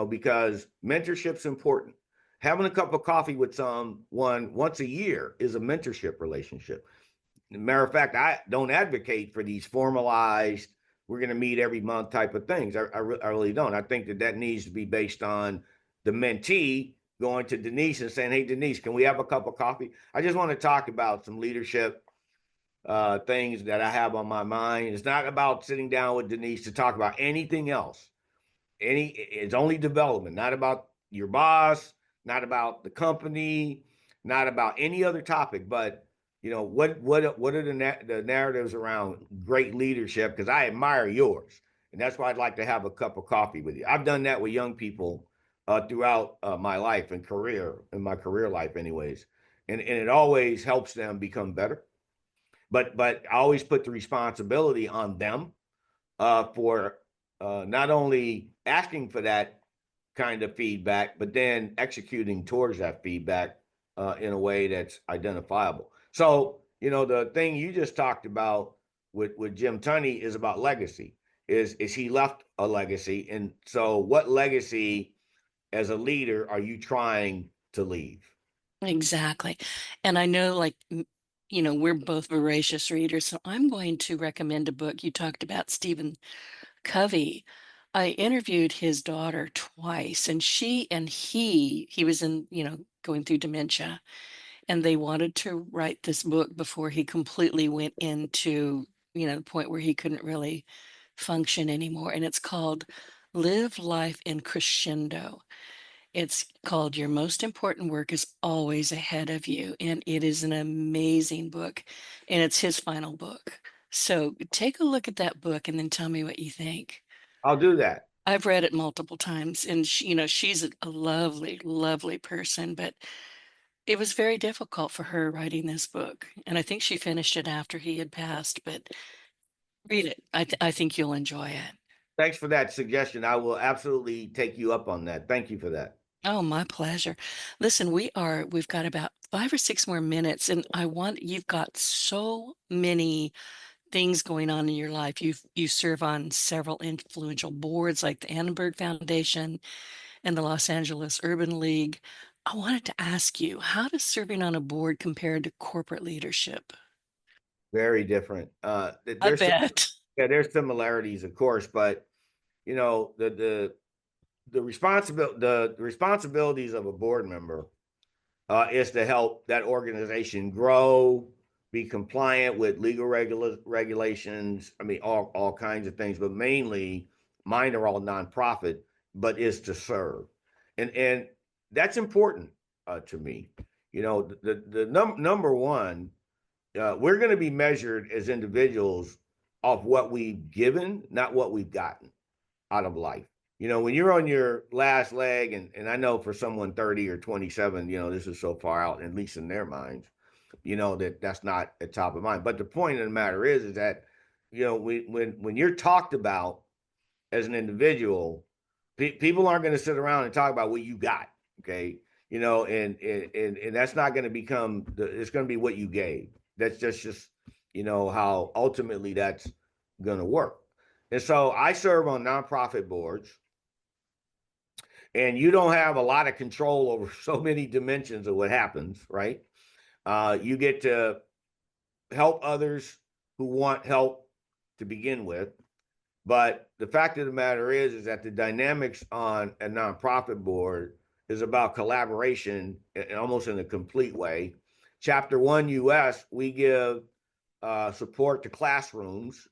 Because mentorship's important. Having a cup of coffee with someone once a year is a mentorship relationship. Matter of fact, I don't advocate for these formalized, we're going to meet every month type of things. I really don't. I think that needs to be based on the mentee going to Denise and saying, hey, Denise, can we have a cup of coffee? I just want to talk about some leadership things that I have on my mind. It's not about sitting down with Denise to talk about anything else. It's only development, not about your boss, not about the company, not about any other topic. But what are the narratives around great leadership? Because I admire yours, and that's why I'd like to have a cup of coffee with you. I've done that with young people throughout my life and career, in my career life, anyways, and it always helps them become better. But I always put the responsibility on them for not only asking for that kind of feedback, but then executing towards that feedback in a way that's identifiable. So, the thing you just talked about with Jim Tunney is about legacy. Is he left a legacy? And so, what legacy as a leader are you trying to leave? Exactly. And I know, like, we're both voracious readers, so I'm going to recommend a book. You talked about Stephen Covey. I interviewed his daughter twice, and he was going through dementia, and they wanted to write this book before he completely went into, the point where he couldn't really function anymore. And it's called Live Life in Crescendo. It's called Your Most Important Work is Always Ahead of You, and it is an amazing book, and it's his final book. So take a look at that book and then tell me what you think. I'll do that. I've read it multiple times, and she's a lovely, lovely person, but it was very difficult for her writing this book, and I think she finished it after he had passed. But read it. I think you'll enjoy it. Thanks for that suggestion. I will absolutely take you up on that. Thank you for that. Oh, my pleasure. Listen, we've got about 5 or 6 more minutes, and you've got so many things going on in your life. You serve on several influential boards like the Annenberg Foundation and the Los Angeles Urban League. I wanted to ask you, how does serving on a board compare to corporate leadership? Very different. I bet. Yeah, there's similarities, of course, but the responsibilities of a board member is to help that organization grow, be compliant with legal regulations. I mean, all kinds of things, but mainly mine are all nonprofit, but is to serve, and that's important to me. Number one, we're going to be measured as individuals off what we've given, not what we've gotten out of life. When you're on your last leg, and I know for someone 30 or 27, this is so far out, at least in their minds, that's not at top of mind. But the point of the matter is that, when you're talked about as an individual, people aren't going to sit around and talk about what you got. Okay. And that's not going to become it's going to be what you gave. That's just how ultimately that's going to work. And so I serve on nonprofit boards, and you don't have a lot of control over so many dimensions of what happens, right? You get to help others who want help to begin with. But the fact of the matter is that the dynamics on a nonprofit board is about collaboration almost in a complete way. Chapter 1 US, we give support to classrooms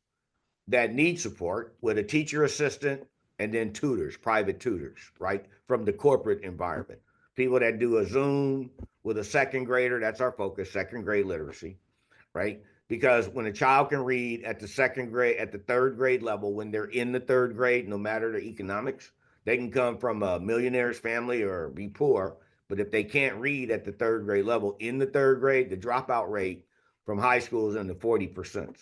that need support with a teacher assistant and then tutors, private tutors, right? From the corporate environment. People that do a Zoom with a second grader, that's our focus, second grade literacy, right? Because when a child can read at the second grade, at the third grade level, when they're in the third grade, no matter their economics, they can come from a millionaire's family or be poor. But if they can't read at the third grade level, in the third grade, the dropout rate from high school is in the 40%.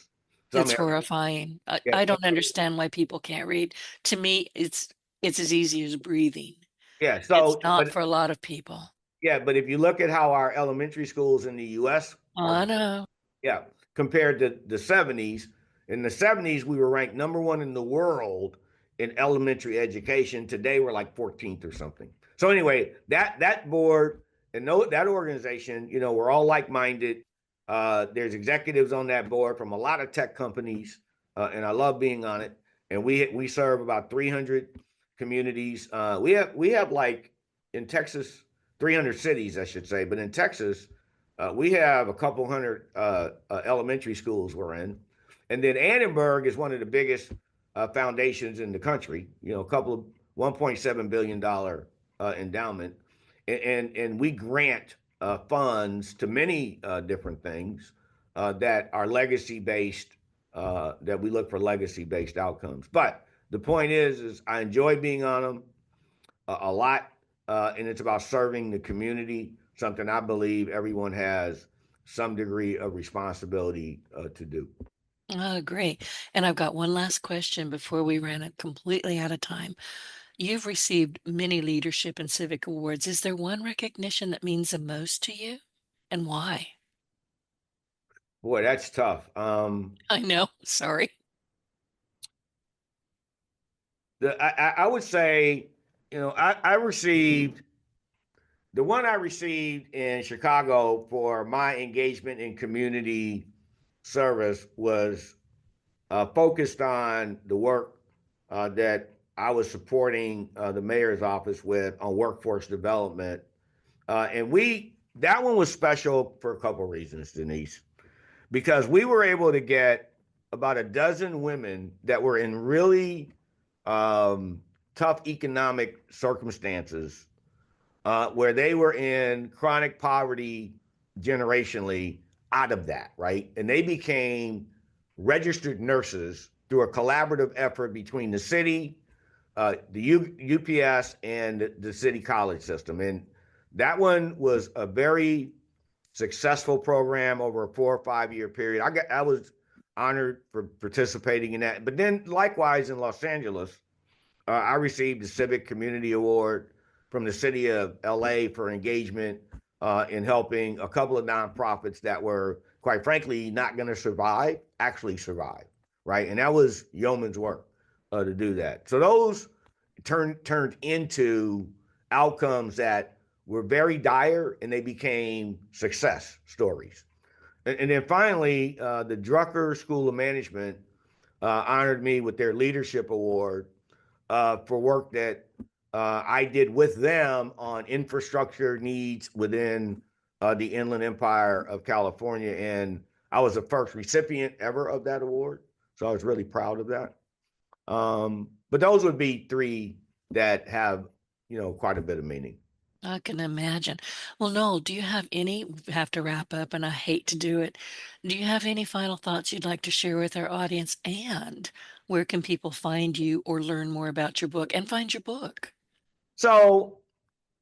Some It's areas, horrifying. I, yeah, I some don't areas, understand why people can't read. To me, it's as easy as breathing. yeah. It's So, not but for a lot of people. yeah, but if you look at how our elementary schools in the U.S. are, I know. yeah, compared to the 70s. In the 70s, we were ranked number one in the world in elementary education. Today, we're like 14th or something. So anyway, that board and that organization, we're all like-minded. There's executives on that board from a lot of tech companies, and I love being on it. And we serve about 300 communities. We have like in Texas 300 cities, I should say, but in Texas we have a couple hundred elementary schools we're in, and then Annenberg is one of the biggest foundations in the country. A couple of $1.7 billion endowment, and we grant funds to many different things that are legacy based. That we look for legacy based outcomes. But the point is I enjoy being on them a lot, and it's about serving the community, something I believe everyone has some degree of responsibility to do. Oh, great. And I've got one last question before we ran it completely out of time. You've received many leadership and civic awards. Is there one recognition that means the most to you, and why? Boy, that's tough. I know. Sorry. I would say, I received the one I received in Chicago for my engagement in community service was focused on the work that I was supporting the mayor's office with on workforce development. And that one was special for a couple of reasons, Denise, because we were able to get about a dozen women that were in really tough economic circumstances where they were in chronic poverty generationally out of that, right? And they became registered nurses through a collaborative effort between the city, the UPS, and the city college system. And that one was a very successful program over a 4 or 5 year period. I was honored for participating in that. But then likewise in Los Angeles, I received the Civic Community Award from the city of LA for engagement in helping a couple of nonprofits that were, quite frankly, not going to actually survive, right? And that was yeoman's work to do that. So those turned into outcomes that were very dire, and they became success stories. And then finally, the Drucker School of Management honored me with their leadership award for work that I did with them on infrastructure needs within the Inland Empire of California. And I was the first recipient ever of that award. So I was really proud of that. But those would be three that have, quite a bit of meaning. I can imagine. Well, Noel, do you have any, we have to wrap up and I hate to do it. Do you have any final thoughts you'd like to share with our audience? And where can people find you or learn more about your book and find your book? So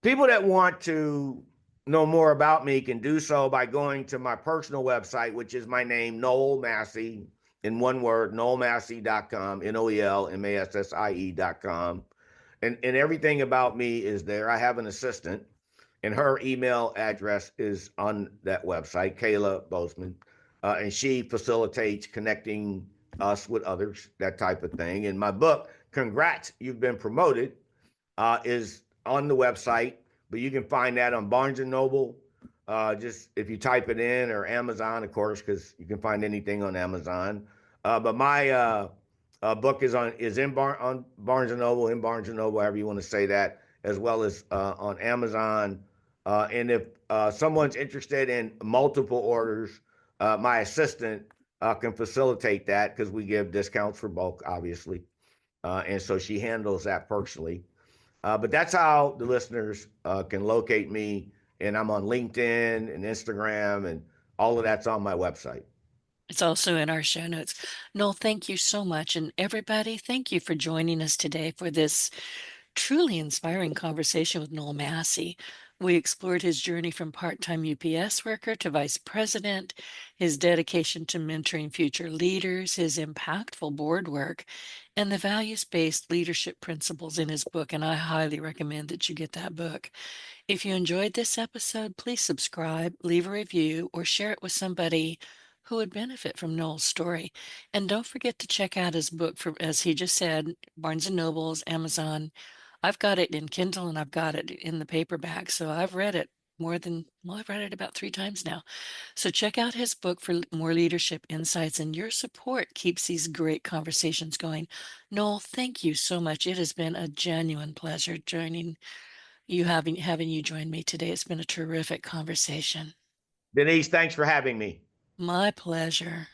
people that want to know more about me can do so by going to my personal website, which is my name, Noel Massie, in one word, noelmassie.com, NOELMASSIE.com. And everything about me is there. I have an assistant, and her email address is on that website, Kayla Bozeman, and she facilitates connecting us with others, that type of thing. And my book, Congrats, You've Been Promoted, is on the website, but you can find that on Barnes and Noble. Just if you type it in, or Amazon, of course, because you can find anything on Amazon. But my book is on Barnes and Noble, in Barnes and Noble, however you want to say that, as well as on Amazon. And if someone's interested in multiple orders, my assistant can facilitate that, because we give discounts for bulk, obviously. And so she handles that personally. But that's how the listeners can locate me. And I'm on LinkedIn and Instagram, and all of that's on my website. It's also in our show notes. Noel, thank you so much. And everybody, thank you for joining us today for this truly inspiring conversation with Noel Massie. We explored his journey from part-time UPS worker to vice president, his dedication to mentoring future leaders, his impactful board work, and the values-based leadership principles in his book. And I highly recommend that you get that book. If you enjoyed this episode, please subscribe, leave a review, or share it with somebody who would benefit from Noel's story. And don't forget to check out his book, for, as he just said, Barnes and Nobles, Amazon. I've got it in Kindle and I've got it in the paperback. So I've read it I've read it about 3 times now. So check out his book for more leadership insights, and your support keeps these great conversations going. Noel, thank you so much. It has been a genuine pleasure joining you, having you join me today. It's been a terrific conversation. Denise, thanks for having me. My pleasure.